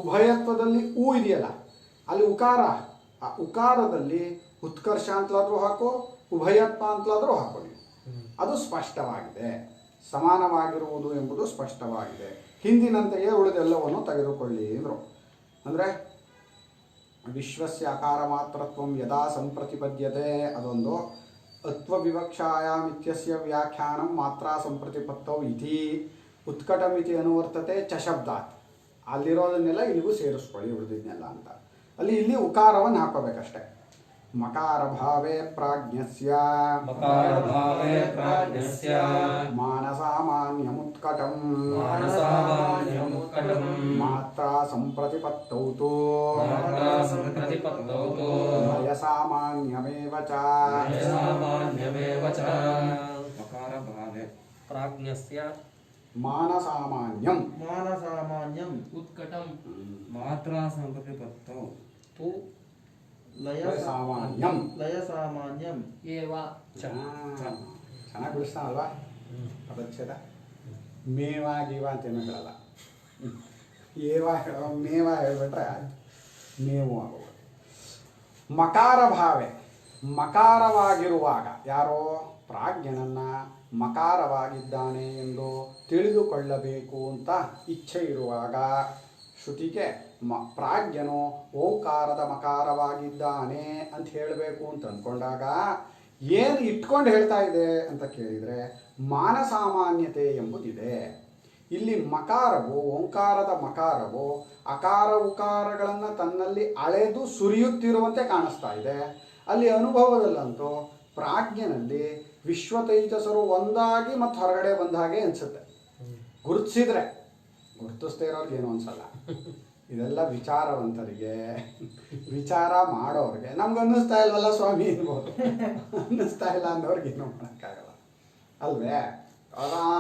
Speaker 2: ಉಭಯತ್ವದಲ್ಲಿ ಊ ಇದೆಯಲ್ಲ, ಅಲ್ಲಿ ಉಕಾರ. ಆ ಉಕಾರದಲ್ಲಿ ಉತ್ಕರ್ಷ ಅಂತಲಾದರೂ ಹಾಕು, ಉಭಯತ್ವ ಅಂತಲಾದರೂ ಹಾಕೋ ನೀವು. ಅದು ಸ್ಪಷ್ಟವಾಗಿದೆ, ಸಮಾನವಾಗಿರುವುದು ಎಂಬುದು ಸ್ಪಷ್ಟವಾಗಿದೆ. ಹಿಂದಿನಂತೆಯೇ ಉಳಿದೆಲ್ಲವನ್ನು ತೆಗೆದುಕೊಳ್ಳಿ ಅಂದರು. ಅಂದರೆ ವಿಶ್ವಸ್ಯ ಆಕಾರ ಮಾತ್ರತ್ವಂ ಯದಾ ಸಂಪ್ರತಿಪದ್ಯತೆ ಅದೊಂದು. ಅತ್ವವಿವಕ್ಷಾಯಾಮಿತ್ಯಸ್ಯ ವ್ಯಾಖ್ಯಾನಂ ಮಾತ್ರ ಸಂಪ್ರತಿಪತ್ತೌ ಇತಿ ಉತ್ಕಟಮಿತಿ ಅನುವರ್ತತೆ ಚ ಶಬ್ದಾತ್. ಅಲ್ಲಿರೋದನ್ನೆಲ್ಲ ಇಲ್ಲಿಗೂ ಸೇರಿಸ್ಕೊಳ್ಳಿ ಉಳಿದಿದ್ನೆಲ್ಲ ಅಂತ. ಇಲ್ಲಿ ಉಕಾರವನ್ನು ಹಾಕೋಬೇಕಷ್ಟೆ. ಮಕಾರ ಭಾವೇ ಪ್ರಾಜ್ಞಸ್ಯ ಮಾನಸಾಮಾನ್ಯಮುತ್ಕಟಂ ಮಾತ್ರ ಸಂಪ್ರತಿಪತ್ತೌ ತು ಲಯಸಾಮಾನ್ಯಮೇವ ಚ.
Speaker 1: ಪ್ರಾಜ್ಞಸ್ಯ
Speaker 2: ಮಾನಸಾಮಾನ್ಯಂ.
Speaker 3: ಮಾನಸಾಮಾನ್ಯಂ.
Speaker 1: उत्कटम
Speaker 3: ಮಾತ್ರಾ ಸಂಪ್ರತಿಪತ್ತೌ.
Speaker 1: तु
Speaker 3: ಲಯ
Speaker 2: ಸಾಮಾನ್ಯಂ.
Speaker 3: ಲಯ ಸಾಮಾನ್ಯಂ.
Speaker 1: एव च
Speaker 2: ಚೆನ್ನಾಗಿ ಬಿಡಿಸ್ತಾನಲ್ವಾ ಪದಚ್ಛೇದ. ಮೇವ ಗೀವ ಅಂತೇನು ಹೇಳಲ್ಲ. ಏವ ಹೇಳೋ ಮೇವ ಹೇಳ್ಬಿಟ್ರೆ ಮೇವು ಆಗೋದು. ಮಕಾರ ಭಾವೆ, ಮಕಾರವಾಗಿರುವಾಗ ಯಾರೋ ಪ್ರಾಜ್ಞನನ್ನು ಮಕಾರವಾಗಿದ್ದಾನೆ ಎಂದು ತಿಳಿದುಕೊಳ್ಳಬೇಕು ಅಂತ ಇಚ್ಛೆ ಇರುವಾಗ ಶ್ರುತಿಗೆ ಪ್ರಾಜ್ಞನು ಓಂಕಾರದ ಮಕಾರವಾಗಿದ್ದಾನೆ ಅಂತ ಹೇಳಬೇಕು ಅಂತ ಅಂದ್ಕೊಂಡಾಗ ಏನು ಇಟ್ಕೊಂಡು ಹೇಳ್ತಾ ಇದೆ ಅಂತ ಕೇಳಿದರೆ ಮಾನಸಾಮಾನ್ಯತೆ ಎಂಬುದಿದೆ. ಇಲ್ಲಿ ಮಕಾರವು, ಓಂಕಾರದ ಮಕಾರವು ಅಕಾರ ಉಕಾರಗಳನ್ನು ತನ್ನಲ್ಲಿ ಅಳೆದು ಸುರಿಯುತ್ತಿರುವಂತೆ ಕಾಣಿಸ್ತಾ ಇದೆ. ಅಲ್ಲಿ ಅನುಭವದಲ್ಲಂತೂ ಪ್ರಾಜ್ಞನಲ್ಲಿ ವಿಶ್ವತೈಜಸರು ಒಂದಾಗಿ ಮತ್ತು ಹೊರಗಡೆ ಬಂದ ಹಾಗೆ ಅನಿಸುತ್ತೆ. ಗುರುತಿಸಿದ್ರೆ, ಗುರುತಿಸ್ದೇ ಇರೋರ್ಗೆ ಏನು ಅನ್ಸಲ್ಲ. ಇದೆಲ್ಲ ವಿಚಾರವಂತರಿಗೆ, ವಿಚಾರ ಮಾಡೋರಿಗೆ. ನಮ್ಗೆ ಅನ್ನಿಸ್ತಾ ಇಲ್ವಲ್ಲ ಸ್ವಾಮಿ ಅನ್ಬೋದು. ಅನ್ನಿಸ್ತಾ ಇಲ್ಲ ಅಂದವ್ರಿಗೆ ಏನೂ ಮಾಡೋಕ್ಕಾಗಲ್ಲ ಅಲ್ವೇ.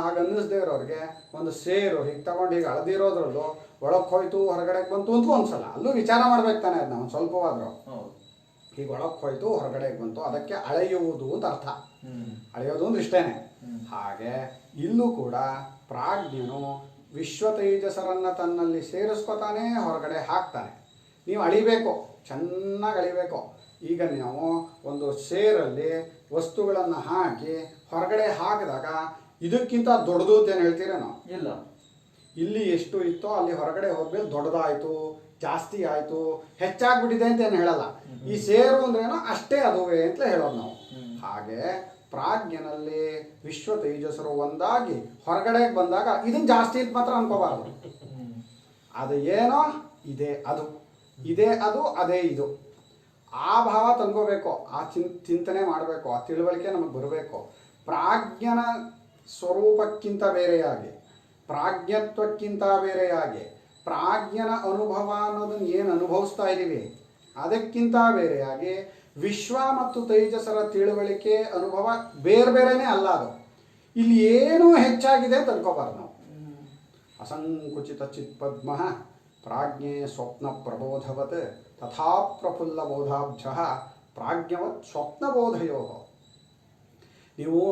Speaker 2: ಹಾಗೆ ಅನ್ನಿಸ್ದೇ ಇರೋರಿಗೆ ಒಂದು ಸೇರು ಹೀಗೆ ತಗೊಂಡು ಹೀಗೆ ಅಳದಿರೋದ್ರಲ್ಲೂ ಒಳಗೆ ಹೋಯ್ತು ಹೊರಗಡೆಗೆ ಬಂತು ಅಂತೂ ಅನ್ಸಲ್ಲ. ಅಲ್ಲೂ ವಿಚಾರ ಮಾಡ್ಬೇಕು ತಾನೆ ಅದನ್ನ ಒಂದು ಸ್ವಲ್ಪವಾದರೂ. ಹೀಗೆ ಒಳಗೆ ಹೋಯ್ತು ಹೊರಗಡೆಗೆ ಬಂತು, ಅದಕ್ಕೆ ಅಳೆಯುವುದು ಅಂತ ಅರ್ಥ. ಅಳೆಯೋದು ಅಂದ್ರೆ ಇಷ್ಟೇನೆ. ಹಾಗೆ ಇಲ್ಲೂ ಕೂಡ ಪ್ರಾಜ್ಞನು ವಿಶ್ವತೈಜಸರನ್ನು ತನ್ನಲ್ಲಿ ಸೇರಿಸ್ಕೊತಾನೆ, ಹೊರಗಡೆ ಹಾಕ್ತಾನೆ. ನೀವು ಅಳಿಬೇಕು, ಚೆನ್ನಾಗಿ ಅಳಿಬೇಕು. ಈಗ ನಾವು ಒಂದು ಸೇರಲ್ಲಿ ವಸ್ತುಗಳನ್ನು ಹಾಕಿ ಹೊರಗಡೆ ಹಾಕಿದಾಗ ಇದಕ್ಕಿಂತ ದೊಡ್ಡದು ಅಂತ ಏನು ಹೇಳ್ತೀರೇನೋ? ಇಲ್ಲ. ಇಲ್ಲಿ ಎಷ್ಟು ಇತ್ತೋ ಅಲ್ಲಿ ಹೊರಗಡೆ ಹೋದ್ಮೇಲೆ ದೊಡ್ಡದಾಯಿತು, ಜಾಸ್ತಿ ಆಯಿತು, ಹೆಚ್ಚಾಗ್ಬಿಟ್ಟಿದೆ ಅಂತ ಏನು ಹೇಳಲ್ಲ. ಈ ಸೇರು ಅಂದ್ರೇನೋ ಅಷ್ಟೇ ಅದುವೇ ಅಂತ ಹೇಳೋದು ನಾವು. ಹಾಗೆ ಪ್ರಾಜ್ಞನಲ್ಲಿ ವಿಶ್ವ ತೇಜಸ್ಸರು ಒಂದಾಗಿ ಹೊರಗಡೆಗೆ ಬಂದಾಗ ಇದನ್ನು ಜಾಸ್ತಿ ಅಂತ ಮಾತ್ರ ಅನ್ಕೋಬಾರ್ದು. ಅದು ಏನೋ ಇದೆ ಅದು, ಇದೇ ಅದು, ಅದೇ ಇದು. ಆ ಭಾವ ತಂದ್ಕೋಬೇಕು, ಆ ಚಿಂತನೆ ಮಾಡಬೇಕು, ಆ ತಿಳುವಳಿಕೆ ನಮಗೆ ಬರಬೇಕು. ಪ್ರಾಜ್ಞನ ಸ್ವರೂಪಕ್ಕಿಂತ ಬೇರೆಯಾಗಿ, ಪ್ರಾಜ್ಞತ್ವಕ್ಕಿಂತ ಬೇರೆಯಾಗಿ, ಪ್ರಾಜ್ಞನ ಅನುಭವ ಅನ್ನೋದನ್ನು ಏನು ಅನುಭವಿಸ್ತಾ ಇದ್ದೀವಿ ಅದಕ್ಕಿಂತ ಬೇರೆಯಾಗಿ ವಿಶ್ವ ಮತ್ತು ತೈಜಸರ ತಿಳುವಳಿಕೆ ಅನುಭವ ಬೇರೆ ಬೇರೆನೇ ಅಲ್ಲ. ಅದು ಇಲ್ಲಿ ಏನೂ ಹೆಚ್ಚಾಗಿದೆ ಅಂತ ಅನ್ಕೋಬಾರ್ದು ನಾವು. ಅಸಂಕುಚಿತ ಚಿತ್ಪದ್ಮ ಪ್ರಾಜ್ಞೆ ಸ್ವಪ್ನ ಪ್ರಬೋಧವತ್ ತಥಾ ಪ್ರಫುಲ್ಲ ಬೋಧಾಬ್ಜ ಪ್ರಾಜ್ಞವತ್ ಸ್ವಪ್ನಬೋಧಯೋ. ನೀವು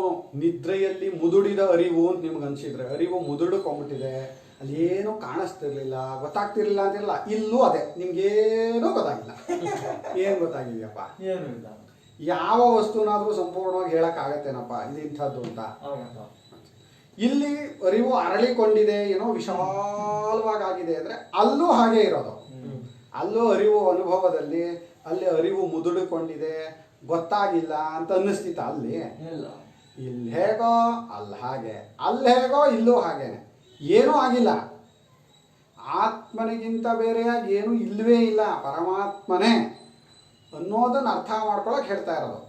Speaker 2: ನಿದ್ರೆಯಲ್ಲಿ ಮುದುಡಿದ ಅರಿವು ಅಂತ ನಿಮ್ಗೆ ಅನಿಸಿದ್ರೆ, ಅರಿವು ಮುದುಡ್ಕೊಂಬಿಟ್ಟಿದೆ, ಅಲ್ಲಿ ಏನೂ ಕಾಣಿಸ್ತಿರ್ಲಿಲ್ಲ, ಗೊತ್ತಾಗ್ತಿರ್ಲಿಲ್ಲ ಅಂತಿರಲ್ಲ. ಇಲ್ಲೂ ಅದೇ, ನಿಮ್ಗೇನೂ ಗೊತ್ತಾಗಿಲ್ಲ. ಏನು ಗೊತ್ತಾಗಿದೆಯಪ್ಪ? ಏನೂ ಇಲ್ಲ. ಯಾವ ವಸ್ತುನಾದರೂ ಸಂಪೂರ್ಣವಾಗಿ ಹೇಳೋಕ್ಕಾಗತ್ತೇನಪ್ಪ ಇದು ಇಂಥದ್ದು ಅಂತ? ಇಲ್ಲಿ ಅರಿವು ಅರಳಿಕೊಂಡಿದೆ, ಏನೋ ವಿಶಾಲವಾಗಿದೆ ಅಂದರೆ ಅಲ್ಲೂ ಹಾಗೆ ಇರೋದು. ಅಲ್ಲೂ ಅರಿವು ಅನುಭವದಲ್ಲಿ ಅಲ್ಲಿ ಅರಿವು ಮುದುಡಿಕೊಂಡಿದೆ, ಗೊತ್ತಾಗಿಲ್ಲ ಅಂತ ಅನ್ನಿಸ್ತಿತ್ತ ಅಲ್ಲಿ? ಇಲ್ಲಿ ಹೇಗೋ ಅಲ್ಲಿ ಹಾಗೆ, ಅಲ್ಲಿ ಹೇಗೋ ಇಲ್ಲೂ ಹಾಗೇನೆ. ಏನೂ ಆಗಿಲ್ಲ. ಆತ್ಮನಿಗಿಂತ ಬೇರೆಯಾಗಿ ಏನೂ ಇಲ್ಲವೇ ಇಲ್ಲ, ಪರಮಾತ್ಮನೇ ಅನ್ನೋದನ್ನು ಅರ್ಥ ಮಾಡ್ಕೊಳಕ್ಕೆ ಹೇಳ್ತಾ ಇರೋದು.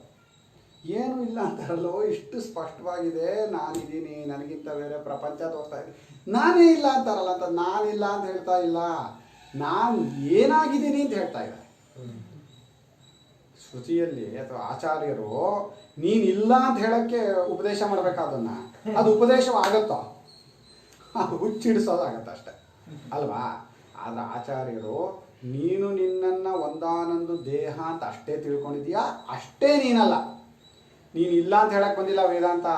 Speaker 2: ಏನೂ ಇಲ್ಲ ಅಂತಾರಲ್ಲೋ, ಇಷ್ಟು ಸ್ಪಷ್ಟವಾಗಿದೆ, ನಾನಿದ್ದೀನಿ, ನನಗಿಂತ ಬೇರೆ ಪ್ರಪಂಚ ತೋರ್ತಾ ಇದೆ, ನಾನೇ ಇಲ್ಲ ಅಂತಾರಲ್ಲ ಅಂತ. ನಾನಿಲ್ಲ ಅಂತ ಹೇಳ್ತಾ ಇಲ್ಲ, ನಾನು ಏನಾಗಿದ್ದೀನಿ ಅಂತ ಹೇಳ್ತಾ ಇದ್ದಾರೆ. ಶ್ರುತಿಯಲ್ಲಿ ಅಥವಾ ಆಚಾರ್ಯರು ನೀನಿಲ್ಲ ಅಂತ ಹೇಳೋಕ್ಕೆ ಉಪದೇಶ ಮಾಡಬೇಕಾದನ್ನ, ಅದು ಉಪದೇಶವಾಗುತ್ತೋ? ಅದು ಹುಚ್ಚಿಡಿಸೋದಾಗತ್ತೆ ಅಷ್ಟೆ ಅಲ್ವಾ? ಆದರೆ ಆಚಾರ್ಯರು ನೀನು ನಿನ್ನನ್ನು ಒಂದಾನೊಂದು ದೇಹ ಅಂತ ಅಷ್ಟೇ ತಿಳ್ಕೊಂಡಿದೀಯಾ, ಅಷ್ಟೇ ನೀನಲ್ಲ. ನೀನು ಇಲ್ಲ ಅಂತ ಹೇಳಕ್ಕೆ ಬಂದಿಲ್ಲ ವೇದಾಂತ.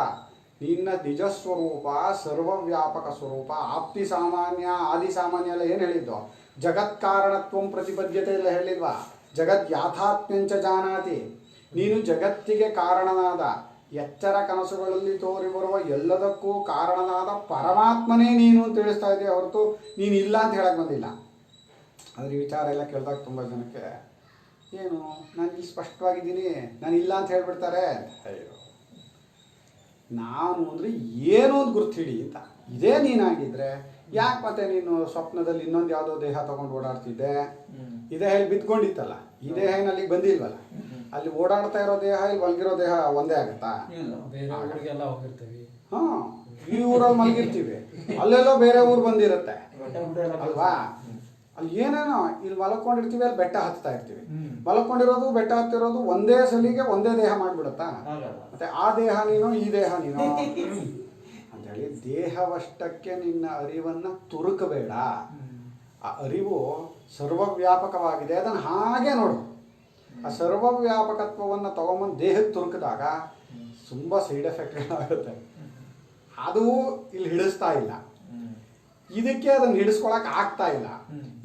Speaker 2: ನಿನ್ನ ನಿಜಸ್ವರೂಪ ಸರ್ವವ್ಯಾಪಕ ಸ್ವರೂಪ, ಆಪ್ತಿ ಸಾಮಾನ್ಯ ಆದಿ ಸಾಮಾನ್ಯ ಎಲ್ಲ ಏನು ಹೇಳಿದ್ದು? ಜಗತ್ಕಾರಣತ್ವಂ ಪ್ರತಿಪದ್ಯತೆ ಎಲ್ಲ ಹೇಳಿಲ್ವಾ? ಜಗತ್ ಯಾಥಾತ್ಮ್ಯಂಚ ಜಾನಾತಿ. ನೀನು ಜಗತ್ತಿಗೆ ಕಾರಣನಾದ, ಎಚ್ಚರ ಕನಸುಗಳಲ್ಲಿ ತೋರಿ ಬರುವ ಎಲ್ಲದಕ್ಕೂ ಕಾರಣನಾದ ಪರಮಾತ್ಮನೇ ನೀನು ಅಂತ ತಿಳಿಸ್ತಾ ಇದೆಯಾ ಹೊರತು ನೀನು ಇಲ್ಲ ಅಂತ ಹೇಳಕ್ಕೆ ಬಂದಿಲ್ಲ. ಅದ್ರ ವಿಚಾರ ಎಲ್ಲ ಕೇಳಿದಾಗ ತುಂಬ ಜನಕ್ಕೆ ಏನು ನಾನು ಇಲ್ಲಿ ಸ್ಪಷ್ಟವಾಗಿದ್ದೀನಿ, ನಾನು ಇಲ್ಲ ಅಂತ ಹೇಳ್ಬಿಡ್ತಾರೆ. ಅಯ್ಯೋ, ನಾನು ಅಂದರೆ ಏನು ಅಂತ ಗುರ್ತು ಹಿಡಿ ಅಂತ. ಇದೇ ನೀನಾಗಿದ್ದರೆ ಯಾಕೆ ಮತ್ತೆ ನೀನು ಸ್ವಪ್ನದಲ್ಲಿ ಇನ್ನೊಂದು ಯಾವುದೋ ದೇಹ ತೊಗೊಂಡು ಓಡಾಡ್ತಿದ್ದೆ? ಇದೇ ಹೇಳಿ ಬಿದ್ಕೊಂಡಿತ್ತಲ್ಲ, ಈ ದೇಹ ಏನು ಅಲ್ಲಿಗೆ ಬಂದಿಲ್ವಲ್ಲ. ಅಲ್ಲಿ ಓಡಾಡ್ತಾ ಇರೋ ದೇಹ ಇಲ್ಲಿ ಮಲಗಿರೋ ದೇಹ ಒಂದೇ ಆಗುತ್ತಾ? ಹಾಂ, ಈ ಊರಲ್ಲಿ ಮಲಗಿರ್ತೀವಿ, ಅಲ್ಲೆಲ್ಲೋ ಬೇರೆ ಊರು ಬಂದಿರುತ್ತೆ ಅಲ್ವಾ? ಅಲ್ಲಿ ಏನೇನೋ ಇಲ್ಲಿ ಮಲ್ಕೊಂಡಿರ್ತೀವಿ, ಅಲ್ಲಿ ಬೆಟ್ಟ ಹತ್ತಾ ಇರ್ತೀವಿ. ಮಲ್ಕೊಂಡಿರೋದು ಬೆಟ್ಟ ಹತ್ತಿರೋದು ಒಂದೇ ಸಲಿಗೆ ಒಂದೇ ದೇಹ ಮಾಡಿಬಿಡುತ್ತಾ? ಮತ್ತೆ ಆ ದೇಹ ನೀನು, ಈ ದೇಹ ನೀನು ಅಂತ ಹೇಳಿ ದೇಹವಷ್ಟಕ್ಕೆ ನಿನ್ನ ಅರಿವನ್ನು ತುರುಕಬೇಡ. ಆ ಅರಿವು ಸರ್ವವ್ಯಾಪಕವಾಗಿದೆ, ಅದನ್ನು ಹಾಗೆ ನೋಡು. ಆ ಸರ್ವವ್ಯಾಪಕತ್ವವನ್ನು ತಗೊಂಬಂದು ದೇಹಕ್ಕೆ ತುರುಕಿದಾಗ ತುಂಬ ಸೈಡ್ ಎಫೆಕ್ಟ್ಗಳಾಗುತ್ತೆ. ಅದು ಇಲ್ಲಿ ಹಿಡಿಸ್ತಾ ಇಲ್ಲ, ಇದಕ್ಕೆ ಅದನ್ನು ಹಿಡಿಸ್ಕೊಳಕ್ ಆಗ್ತಾ ಇಲ್ಲ.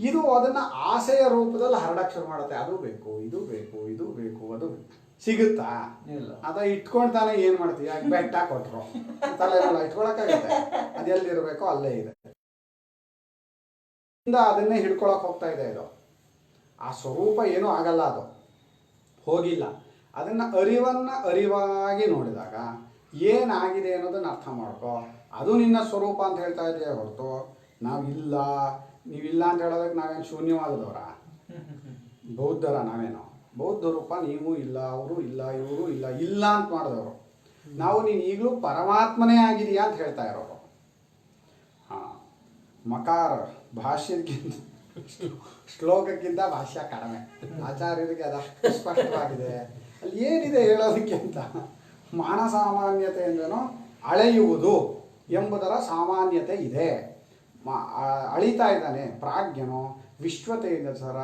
Speaker 2: ಇದು ಅದನ್ನ ಆಸೆಯ ರೂಪದಲ್ಲಿ ಹರಡಕ್ಕೆ ಶುರು ಮಾಡುತ್ತೆ. ಅದು ಬೇಕು, ಇದು ಬೇಕು, ಇದು ಬೇಕು, ಅದು ಸಿಗುತ್ತಾ? ಅದ ಇಟ್ಕೊಂಡ್ತಾನೆ ಏನ್ ಮಾಡ್ತೀಯ? ಬೆಟ್ಟ ಕೊಟ್ರು ತಲೆ ಇಟ್ಕೊಳಕ್ಕಾಗತ್ತೆ? ಅದೆಲ್ಲಿರ್ಬೇಕೋ ಅಲ್ಲೇ ಇದೆ. ಅದನ್ನೇ ಹಿಡ್ಕೊಳಕ್ ಹೋಗ್ತಾ ಇದೆ ಇದು. ಆ ಸ್ವರೂಪ ಏನೂ ಆಗಲ್ಲ, ಅದು ಹೋಗಿಲ್ಲ. ಅದನ್ನ ಅರಿವಾಗಿ ನೋಡಿದಾಗ ಏನಾಗಿದೆ ಅನ್ನೋದನ್ನ ಅರ್ಥ ಮಾಡ್ಕೋ. ಅದು ನಿನ್ನ ಸ್ವರೂಪ ಅಂತ ಹೇಳ್ತಾ ಇದೆಯಾ ಹೊರತು ನಾವಿಲ್ಲ, ನೀವಿಲ್ಲ ಅಂತ ಹೇಳೋದಕ್ಕೆ ನಾವೇನು ಶೂನ್ಯವಾದದವರ? ಬೌದ್ಧರ ನಾವೇನೋ? ಬೌದ್ಧ ರೂಪ ನೀವು ಇಲ್ಲ, ಅವರು ಇಲ್ಲ, ಇವರು ಇಲ್ಲ, ಇಲ್ಲ ಅಂತ ಮಾಡಿದವರು ನಾವು. ನೀನು ಈಗಲೂ ಪರಮಾತ್ಮನೇ ಆಗಿದೆಯಾ ಅಂತ ಹೇಳ್ತಾ ಇರೋರು. ಮಕಾರ ಭಾಷ್ಯಕ್ಕಿಂತ ಶ್ಲೋಕಕ್ಕಿಂತ ಭಾಷ್ಯ ಕಡಿಮೆ. ಆಚಾರ್ಯರಿಗೆ ಅದಷ್ಟು ಸ್ಪಷ್ಟವಾಗಿದೆ. ಅಲ್ಲಿ ಏನಿದೆ ಹೇಳೋದಕ್ಕೆ ಅಂತ. ಮಾನಸಾಮಾನ್ಯತೆ ಎಂದೇನೋ ಅಳೆಯುವುದು ಎಂಬುದರ ಸಾಮಾನ್ಯತೆ ಇದೆ. ಅಳಿತಾ ಇದ್ದಾನೆ ಪ್ರಾಜ್ಞನು ವಿಶ್ವತೇಜಸರ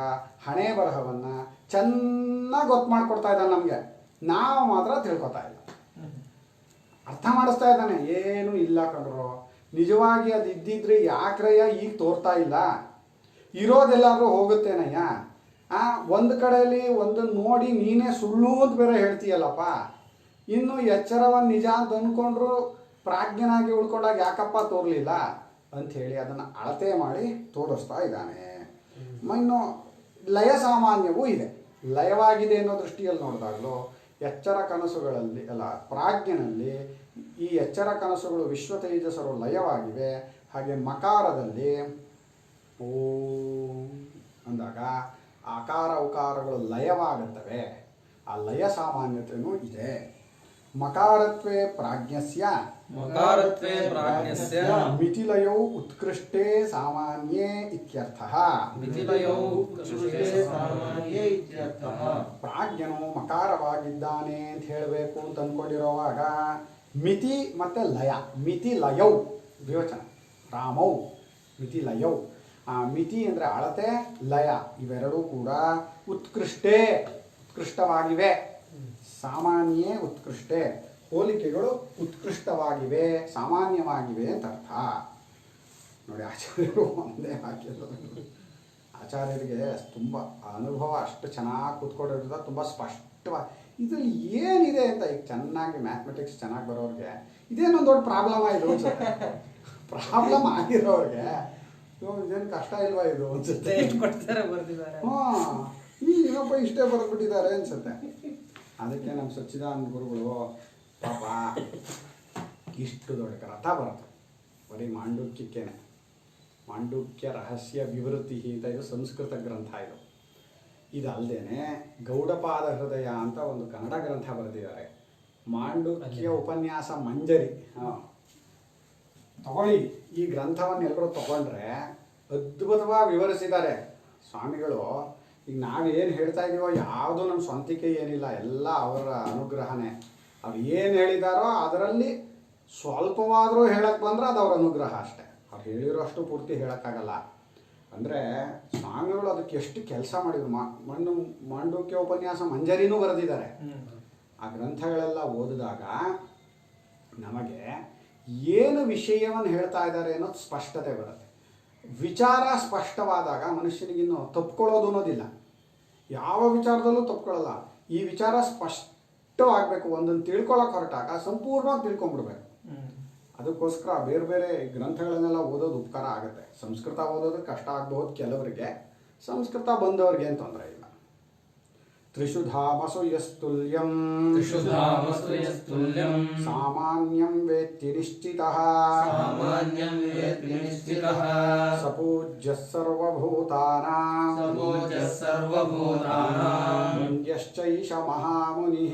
Speaker 2: ಹಣೆ ಬರಹವನ್ನು ಚೆನ್ನಾಗಿ ಗೊತ್ತು ಮಾಡಿಕೊಡ್ತಾ ಇದ್ದಾನೆ ನಮಗೆ. ನಾವು ಮಾತ್ರ ತಿಳ್ಕೊತಾ ಇಲ್ಲ. ಅರ್ಥ ಮಾಡಿಸ್ತಾ ಇದ್ದಾನೆ, ಏನೂ ಇಲ್ಲ ಕಂಡ್ರು. ನಿಜವಾಗಿ ಅದು ಇದ್ದಿದ್ರೆ ಯಾಕ್ರಯ್ಯ ಈಗ ತೋರ್ತಾ ಇಲ್ಲ? ಇರೋದೆಲ್ಲಾದ್ರೂ ಹೋಗುತ್ತೇನಯ್ಯ? ಒಂದು ಕಡೆಯಲ್ಲಿ ಒಂದನ್ನು ನೋಡಿ ನೀನೇ ಸುಳ್ಳು ಅಂತ ಬೇರೆ ಹೇಳ್ತೀಯಲ್ಲಪ್ಪ. ಇನ್ನು ಎಚ್ಚರವನ್ನು ನಿಜ ಅಂತ ಅಂದ್ಕೊಂಡ್ರು ಪ್ರಾಜ್ಞನಾಗಿ ಉಳ್ಕೊಂಡಾಗ ಯಾಕಪ್ಪ ತೋರ್ಲಿಲ್ಲ ಅಂಥೇಳಿ ಅದನ್ನು ಅಳತೆ ಮಾಡಿ ತೋರಿಸ್ತಾ ಇದ್ದಾನೆ. ಇನ್ನು ಲಯ ಸಾಮಾನ್ಯವೂ ಇದೆ. ಲಯವಾಗಿದೆ ಅನ್ನೋ ದೃಷ್ಟಿಯಲ್ಲಿ ನೋಡಿದಾಗಲೂ ಎಚ್ಚರ ಕನಸುಗಳಲ್ಲಿ ಅಲ್ಲ, ಪ್ರಾಜ್ಞನಲ್ಲಿ ಈ ಎಚ್ಚರ ಕನಸುಗಳು ವಿಶ್ವ ತೇಜಸ್ಸರು ಲಯವಾಗಿವೆ. ಹಾಗೆ ಮಕಾರದಲ್ಲಿ ಓಂ ಅಂದಾಗ ಆಕಾರ ಉಕಾರಗಳು ಲಯವಾಗುತ್ತವೆ. ಆ ಲಯ ಸಾಮಾನ್ಯತೆಯೂ ಇದೆ. ಮಕಾರತ್ವೇ ಪ್ರಾಜ್ಞಸ್ಯ ಮಿತಿಲಯೌ ಉತ್ಕೃಷ್ಟೇ ಸಾಮಾನ್ಯೇ ಇತ್ಯರ್ಥಃ. ಪ್ರಾಜ್ಞನು ಮಕಾರವಾಗಿದ್ದಾನೆ ಅಂತ ಹೇಳಬೇಕು ಅಂತ ಅಂದ್ಕೊಂಡಿರೋವಾಗ ಮಿತಿ ಮತ್ತು ಲಯ, ಮಿತಿ ಲಯೌ ವಿವಚನ ರಾಮೌ ಮಿತಿ ಲಯೌ. ಮಿತಿ ಅಂದರೆ ಅಳತೆ, ಲಯ ಇವೆರಡೂ ಕೂಡ ಉತ್ಕೃಷ್ಟವಾಗಿವೆ. ಸಾಮಾನ್ಯೇ ಉತ್ಕೃಷ್ಟೇ, ಹೋಲಿಕೆಗಳು ಉತ್ಕೃಷ್ಟವಾಗಿವೆ, ಸಾಮಾನ್ಯವಾಗಿವೆ ಅಂತ ಅರ್ಥ. ನೋಡಿ, ಆಚಾರ್ಯರು ಒಂದೇ ಹಾಕಿರೋದು. ಆಚಾರ್ಯರಿಗೆ ತುಂಬ ಅನುಭವ ಅಷ್ಟು ಚೆನ್ನಾಗಿ ಕೂತ್ಕೊಂಡಿರೋದು, ತುಂಬ ಸ್ಪಷ್ಟವಾಗಿ ಇದರಲ್ಲಿ ಏನಿದೆ ಅಂತ. ಈಗ ಚೆನ್ನಾಗಿ ಮ್ಯಾಥಮೆಟಿಕ್ಸ್ ಚೆನ್ನಾಗಿ ಬರೋರಿಗೆ ಇದೇನೊಂದು ದೊಡ್ಡ ಪ್ರಾಬ್ಲಮ್ ಆಯಿತು ಅನ್ಸುತ್ತೆ. ಪ್ರಾಬ್ಲಮ್ ಆಗಿರೋರಿಗೆ ಇದೇನು ಕಷ್ಟ ಇಲ್ವಾ ಇದು ಅನ್ಸುತ್ತೆ. ಹಾಂ, ಇನ್ನೊಬ್ಬ ಇಷ್ಟೇ ಬರೆದ್ಬಿಟ್ಟಿದ್ದಾರೆ ಅನ್ಸುತ್ತೆ. ಅದಕ್ಕೆ ನಮ್ಮ ಸಚ್ಚಿದಾನಂದ ಗುರುಗಳು ಪಾಪ ಇಷ್ಟು ದೊಡ್ಡ ಗ್ರಂಥ ಬರುತ್ತೆ. ಬರೀ ಮಾಂಡುಕ್ಯಕ್ಕೇನೆ, ಮಾಂಡುಕ್ಯ ರಹಸ್ಯ ವಿವೃತ್ತಿ ಅಂತ ಇದು ಸಂಸ್ಕೃತ ಗ್ರಂಥ. ಇದಲ್ಲದೇನೆ ಗೌಡಪಾದ ಹೃದಯ ಅಂತ ಒಂದು ಕನ್ನಡ ಗ್ರಂಥ ಬರೆದಿದ್ದಾರೆ. ಮಾಂಡುಕ್ಯ ಉಪನ್ಯಾಸ ಮಂಜರಿ. ತಗೊಳ್ಳಿ, ಈ ಗ್ರಂಥವನ್ನು ಎಲ್ಲರೂ ತಗೊಂಡ್ರೆ ಅದ್ಭುತವಾಗಿ ವಿವರಿಸಿದ್ದಾರೆ ಸ್ವಾಮಿಗಳು. ಈಗ ನಾವೇನು ಹೇಳ್ತಾ ಇದ್ದೀವೋ ಯಾವುದು ನಮ್ಮ ಸ್ವಂತಿಕೆ ಏನಿಲ್ಲ, ಎಲ್ಲ ಅವರ ಅನುಗ್ರಹನೇ. ಅವ್ರು ಏನು ಹೇಳಿದಾರೋ ಅದರಲ್ಲಿ ಸ್ವಲ್ಪವಾದರೂ ಹೇಳಕ್ಕೆ ಬಂದ್ರೆ ಅದು ಅವ್ರ ಅನುಗ್ರಹ ಅಷ್ಟೇ. ಅವ್ರು ಹೇಳಿರೋ ಅಷ್ಟು ಪೂರ್ತಿ ಹೇಳೋಕ್ಕಾಗಲ್ಲ. ಅಂದರೆ ಸ್ವಾಮಿಗಳು ಅದಕ್ಕೆ ಎಷ್ಟು ಕೆಲಸ ಮಾಡಿದ್ರು. ಮಾಂಡುಕ್ಯ ಉಪನ್ಯಾಸ ಮಂಜರಿನೂ ಬರೆದಿದ್ದಾರೆ. ಆ ಗ್ರಂಥಗಳೆಲ್ಲ ಓದಿದಾಗ ನಮಗೆ ಏನು ವಿಷಯವನ್ನು ಹೇಳ್ತಾ ಇದ್ದಾರೆ ಅನ್ನೋದು ಸ್ಪಷ್ಟತೆ ಬರುತ್ತೆ. ವಿಚಾರ ಸ್ಪಷ್ಟವಾದಾಗ ಮನುಷ್ಯನಿಗಿನ್ನು ತಪ್ಕೊಳ್ಳೋದು ಅನ್ನೋದಿಲ್ಲ. ಯಾವ ವಿಚಾರದಲ್ಲೂ ತಪ್ಕೊಳ್ಳಲ್ಲ. ಈ ವಿಚಾರ ಸ್ಪಷ್ಟವಾಗಬೇಕು. ಒಂದನ್ನು ತಿಳ್ಕೊಳ್ಳೋಕೆ ಹೊರಟಾಗ ಸಂಪೂರ್ಣವಾಗಿ ತಿಳ್ಕೊಂಡ್ಬಿಡ್ಬೇಕು. ಅದಕ್ಕೋಸ್ಕರ ಬೇರೆ ಬೇರೆ ಗ್ರಂಥಗಳನ್ನೆಲ್ಲ ಓದೋದು ಉಪಕಾರ ಆಗುತ್ತೆ. ಸಂಸ್ಕೃತ ಓದೋದು ಕಷ್ಟ ಆಗ್ಬೋದು ಕೆಲವರಿಗೆ, ಸಂಸ್ಕೃತ ಬಂದವ್ರಿಗೆ ಏನು ತೊಂದರೆ ಇಲ್ಲ. ತ್ರಿಷು ಧಾಮಸು ಯಸ್ತುಲ್ಯಂ ಸಾಮಾನ್ಯಂ ವೇತ್ತಿ ನಿಶ್ಚಿತಃ ಸಪೂಜ್ಯ ಸರ್ವಭೂತಾನಾಂ ಮಂಡ್ಯಶ್ಚೈಷ ಮಹಾಮುನಿಃ.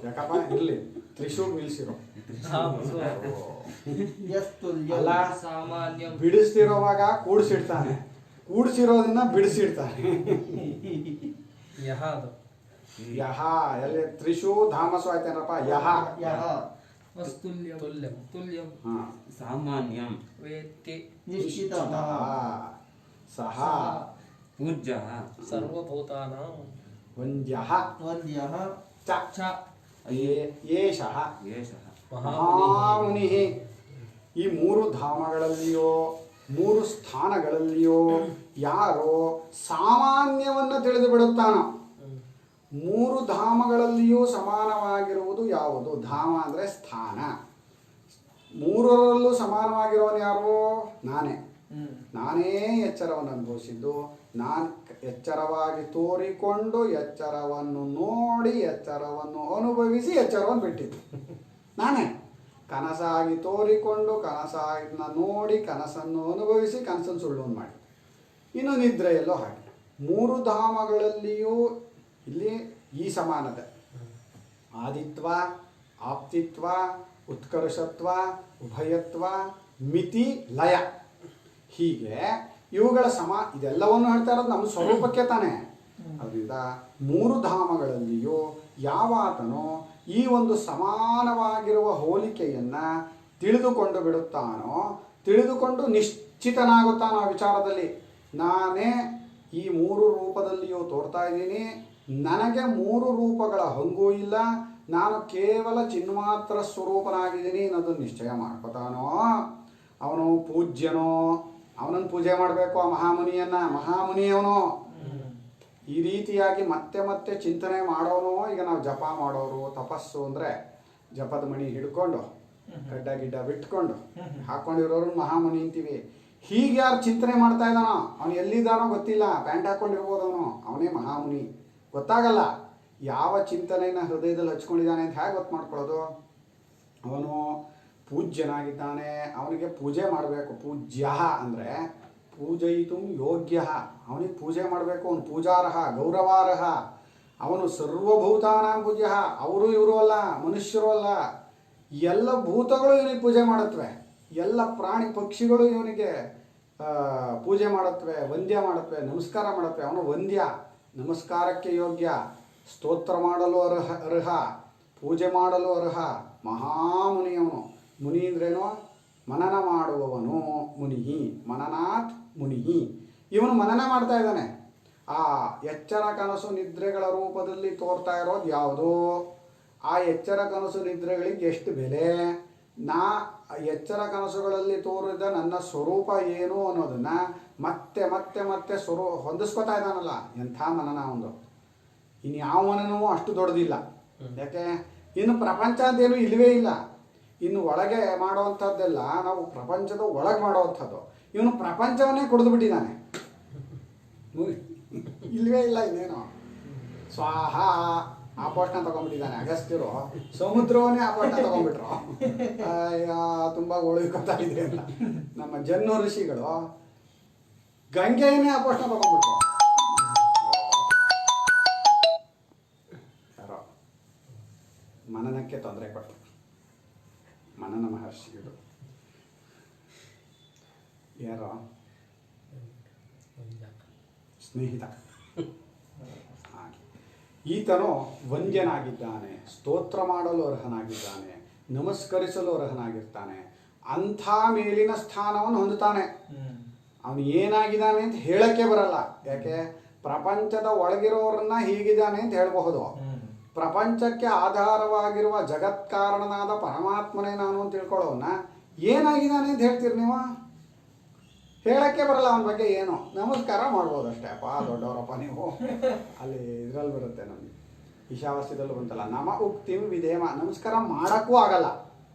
Speaker 2: ಯಾಕಪ್ಪ ಇರ್ಲಿ, ತ್ರಿಷು ನಿಲ್ಸಿರೋ ಅಲ್ಲ, ಬಿಡಿಸ್ತಿರೋವಾಗ ಕೂಡಿಸಿಡ್ತಾನೆ, ಕೂಡಿಸಿರೋದನ್ನ ಬಿಡಿಸಿಡ್ತಾನೆ. ಯಹ ಎಲ್ಲಿ ತ್ರಿಷು ಧಾಮಸು ಆಯ್ತೇನಪ್ಪ ಯಹ
Speaker 3: ಯಹ
Speaker 4: ವಸ್ತುಲ್ಯಂ
Speaker 1: ತುಲ್ಯಂ
Speaker 4: ತುಲ್ಯಂ
Speaker 2: ಹಾ
Speaker 3: ಸಾಮಾನ್ಯಂ
Speaker 4: ವೇತ್ತಿ
Speaker 3: ನಿಶ್ಚಿತಃ
Speaker 2: ಸಹ
Speaker 3: ಪೂಜ್ಯಃ
Speaker 1: ಸರ್ವಭೂತಾನಾಂ
Speaker 2: ವಂದ್ಯಃ
Speaker 3: ವಂದ್ಯಃ
Speaker 2: ಚ
Speaker 4: ಚ
Speaker 2: ಏಷಃ
Speaker 3: ಏಷಃ
Speaker 2: ಮಹಾಮುನಿ. ಈ ಮೂರು ಧಾಮಗಳಲ್ಲಿಯೋ ಮೂರು ಸ್ಥಾನಗಳಲ್ಲಿಯೋ ಯಾರೋ ಸಾಮಾನ್ಯವನ್ನು ತಿಳಿದು ಬಿಡುತ್ತಾನೋ, ಮೂರು ಧಾಮಗಳಲ್ಲಿಯೂ ಸಮಾನವಾಗಿರುವುದು ಯಾವುದು? ಧಾಮ ಅಂದರೆ ಸ್ಥಾನ. ಮೂರರಲ್ಲೂ ಸಮಾನವಾಗಿರೋನು ಯಾರು? ನಾನೇ. ನಾನೇ ಎಚ್ಚರವನ್ನು ಅನುಭವಿಸಿದ್ದು, ನಾನು ಎಚ್ಚರವಾಗಿ ತೋರಿಕೊಂಡು ಎಚ್ಚರವನ್ನು ನೋಡಿ ಎಚ್ಚರವನ್ನು ಅನುಭವಿಸಿ ಎಚ್ಚರವನ್ನು ಬಿಟ್ಟಿದ್ದು ನಾನೇ. ಕನಸಾಗಿ ತೋರಿಕೊಂಡು ಕನಸಾಗಿನ ನೋಡಿ ಕನಸನ್ನು ಅನುಭವಿಸಿ ಕನಸನ್ನು ಸುಳ್ಳನ್ನು ಮಾಡಿ ಇನ್ನು ನಿದ್ರೆಯಲ್ಲೋ ಹಾಗೆ. ಮೂರು ಧಾಮಗಳಲ್ಲಿಯೂ ಇಲ್ಲಿ ಈ ಸಮಾನತೆ, ಆದಿತ್ವ, ಆಪ್ತಿತ್ವ, ಉತ್ಕರ್ಷತ್ವ, ಉಭಯತ್ವ, ಮಿತಿ, ಲಯ, ಹೀಗೆ ಇವುಗಳ ಇದೆಲ್ಲವನ್ನು ಹೇಳ್ತಾ ಇರೋದು ನಮ್ಮ ಸ್ವರೂಪಕ್ಕೆ ತಾನೆ. ಅದರಿಂದ ಮೂರು ಧಾಮಗಳಲ್ಲಿಯೂ ಯಾವಾತನೋ ಈ ಒಂದು ಸಮಾನವಾಗಿರುವ ಹೋಲಿಕೆಯನ್ನು ತಿಳಿದುಕೊಂಡು ಬಿಡುತ್ತಾನೋ, ತಿಳಿದುಕೊಂಡು ನಿಶ್ಚಿತನಾಗುತ್ತಾನೋ ಆ ವಿಚಾರದಲ್ಲಿ, ನಾನೇ ಈ ಮೂರು ರೂಪದಲ್ಲಿಯೂ ತೋರ್ತಾ ಇದ್ದೀನಿ, ನನಗೆ ಮೂರು ರೂಪಗಳ ಹಂಗೂ ಇಲ್ಲ, ನಾನು ಕೇವಲ ಚಿನ್ಮಾತ್ರ ಸ್ವರೂಪನಾಗಿದ್ದೀನಿ ಅನ್ನೋದನ್ನು ನಿಶ್ಚಯ ಮಾಡ್ಕೋತಾನೋ ಅವನು ಪೂಜ್ಯನೋ. ಅವನನ್ನು ಪೂಜೆ ಮಾಡಬೇಕು ಆ ಮಹಾಮುನಿಯವನು. ಈ ರೀತಿಯಾಗಿ ಮತ್ತೆ ಮತ್ತೆ ಚಿಂತನೆ ಮಾಡೋನು. ಈಗ ನಾವು ಜಪ ಮಾಡೋರು, ತಪಸ್ಸು ಅಂದರೆ ಜಪದ ಮಣಿ ಹಿಡ್ಕೊಂಡು ಗಡ್ಡ ಗಿಡ್ಡ ಬಿಟ್ಕೊಂಡು ಹಾಕ್ಕೊಂಡಿರೋರು ಮಹಾಮುನಿ ಅಂತೀವಿ. ಹೀಗೆ ಯಾರು ಚಿಂತನೆ ಮಾಡ್ತಾ ಇದ್ದಾನೋ, ಅವನು ಎಲ್ಲಿದ್ದಾನೋ ಗೊತ್ತಿಲ್ಲ, ಪ್ಯಾಂಟ್ ಹಾಕ್ಕೊಂಡಿರ್ಬೋದು ಅವನೇ ಮಹಾಮುನಿ. ಗೊತ್ತಾಗಲ್ಲ ಯಾವ ಚಿಂತನೆಯನ್ನು ಹೃದಯದಲ್ಲಿ ಹಚ್ಕೊಂಡಿದ್ದಾನೆ ಅಂತ ಹೇಗೆ ಗೊತ್ತು ಮಾಡ್ಕೊಳ್ಳೋದು? ಅವನು ಪೂಜ್ಯನಾಗಿದ್ದಾನೆ, ಅವನಿಗೆ ಪೂಜೆ ಮಾಡಬೇಕು. ಪೂಜ್ಯ ಅಂದರೆ ಪೂಜಯಿತು ಯೋಗ್ಯ, ಅವನಿಗೆ ಪೂಜೆ ಮಾಡಬೇಕು. ಅವನು ಪೂಜಾರ್ಹ, ಗೌರವಾರ್ಹ. ಅವನು ಸರ್ವಭೂತಾನಾಂ ಪೂಜ್ಯ. ಅವರು ಇವರು ಅಲ್ಲ, ಮನುಷ್ಯರು ಅಲ್ಲ, ಎಲ್ಲ ಭೂತಗಳು ಇವನಿಗೆ ಪೂಜೆ ಮಾಡುತ್ತವೆ, ಎಲ್ಲ ಪ್ರಾಣಿ ಪಕ್ಷಿಗಳು ಇವನಿಗೆ ಪೂಜೆ ಮಾಡುತ್ತವೆ, ವಂದ್ಯ ಮಾಡುತ್ತವೆ, ನಮಸ್ಕಾರ ಮಾಡುತ್ತವೆ. ಅವನು ವಂದ್ಯ, ನಮಸ್ಕಾರಕ್ಕೆ ಯೋಗ್ಯ, ಸ್ತೋತ್ರ ಮಾಡಲು ಅರ್ಹ, ಪೂಜೆ ಮಾಡಲು ಅರ್ಹ ಮಹಾಮುನಿಯವನು. ಮುನಿ ಅಂದ್ರೇನು? ಮನನ ಮಾಡುವವನು ಮುನಿ. ಮನನಾಥ್ ಮುನಿ. ಇವನು ಮನನ ಮಾಡ್ತಾ ಇದ್ದಾನೆ. ಆ ಎಚ್ಚರ ಕನಸು ನಿದ್ರೆಗಳ ರೂಪದಲ್ಲಿ ತೋರ್ತಾ ಇರೋದು ಯಾವುದು? ಆ ಎಚ್ಚರ ಕನಸು ನಿದ್ರೆಗಳಿಗೆ ಎಷ್ಟು ಬೆಲೆ? ಎಚ್ಚರ ಕನಸುಗಳಲ್ಲಿ ತೋರಿದ ನನ್ನ ಸ್ವರೂಪ ಏನು ಅನ್ನೋದನ್ನು ಮತ್ತೆ ಮತ್ತೆ ಮತ್ತೆ ಹೊಂದಿಸ್ಕೊತಾ ಇದ್ದಾನಲ್ಲ, ಎಂಥ ಮನನ ಒಂದು. ಇನ್ನು ಯಾವ ಮನನೂ ಅಷ್ಟು ದೊಡ್ಡದಿಲ್ಲ. ಯಾಕೆ? ಇನ್ನು ಪ್ರಪಂಚ ಅಂತೇನು ಇಲ್ಲವೇ ಇಲ್ಲ. ಇನ್ನು ಒಳಗೆ ಮಾಡುವಂಥದ್ದೆಲ್ಲ ನಾವು ಪ್ರಪಂಚದ ಒಳಗೆ ಮಾಡುವಂಥದ್ದು. ಇವನು ಪ್ರಪಂಚವನ್ನೇ ಕುಡಿದು ಬಿಟ್ಟಿದ್ದಾನೆ. ಇಲ್ಲವೇ ಇಲ್ಲ ಇನ್ನೇನು. ಸ್ವಾಹ ಆಪೋಷಣ ತಗೊಂಡ್ಬಿಟ್ಟಿದ್ದಾನೆ. ಅಗಸ್ತ್ಯರು ಸಮುದ್ರವನ್ನೇ ಆಪೋಷಣ ತಗೊಂಡ್ಬಿಟ್ರು. ತುಂಬ ಉಳಿಕೋತಾ ಇದೆ ಅಂತ. ನಮ್ಮ ಜನ್ನು ಋಷಿಗಳು ಗಂಗೆಯನ್ನೇ ಆಪೋಷಣ ತಗೊಂಡ್ಬಿಟ್ರು. ಯಾರೋ ಮನನಕ್ಕೆ ತೊಂದರೆ ಕೊಟ್ಟರು, ಮನನ ಮಹರ್ಷಿಗಳು. ಯಾರೋ ಸ್ನೇಹಿತ. ಹಾಗೆ ಈತನು ವಂದ್ಯನಾಗಿದ್ದಾನೆ, ಸ್ತೋತ್ರ ಮಾಡಲು ಅರ್ಹನಾಗಿದ್ದಾನೆ, ನಮಸ್ಕರಿಸಲು ಅರ್ಹನಾಗಿರ್ತಾನೆ. ಅಂಥ ಮೇಲಿನ ಸ್ಥಾನವನ್ನು ಹೊಂದುತ್ತಾನೆ. ಅವನು ಏನಾಗಿದ್ದಾನೆ ಅಂತ ಹೇಳಕ್ಕೆ ಬರಲ್ಲ. ಯಾಕೆ? ಪ್ರಪಂಚದ ಒಳಗಿರೋರನ್ನ ಹೀಗಿದ್ದಾನೆ ಅಂತ ಹೇಳಬಹುದು. ಪ್ರಪಂಚಕ್ಕೆ ಆಧಾರವಾಗಿರುವ ಜಗತ್ಕಾರಣನಾದ ಪರಮಾತ್ಮನೇ ನಾನು ಅಂತ ತಿಳ್ಕೊಳ್ಳೋವನ್ನ ಏನಾಗಿದ್ದಾನೆ ಅಂತ ಹೇಳ್ತೀರಿ ನೀವು? ಹೇಳಕ್ಕೆ ಬರಲ್ಲ ಅವನ ಬಗ್ಗೆ. ಏನು ನಮಸ್ಕಾರ ಮಾಡ್ಬೋದು ಅಷ್ಟೇ. ಅಪ್ಪ ದೊಡ್ಡವರಪ್ಪ ನೀವು. ಅಲ್ಲಿ ಇದರಲ್ಲಿ ಬರುತ್ತೆ ನಮಗೆ, ಈಶಾವಾಸ್ಯದಲ್ಲೂ ಬಂತಲ್ಲ, ನಮ ಉಕ್ತಿಂ ವಿಧೇಮ. ನಮಸ್ಕಾರ ಮಾಡೋಕ್ಕೂ ಆಗಲ್ಲ,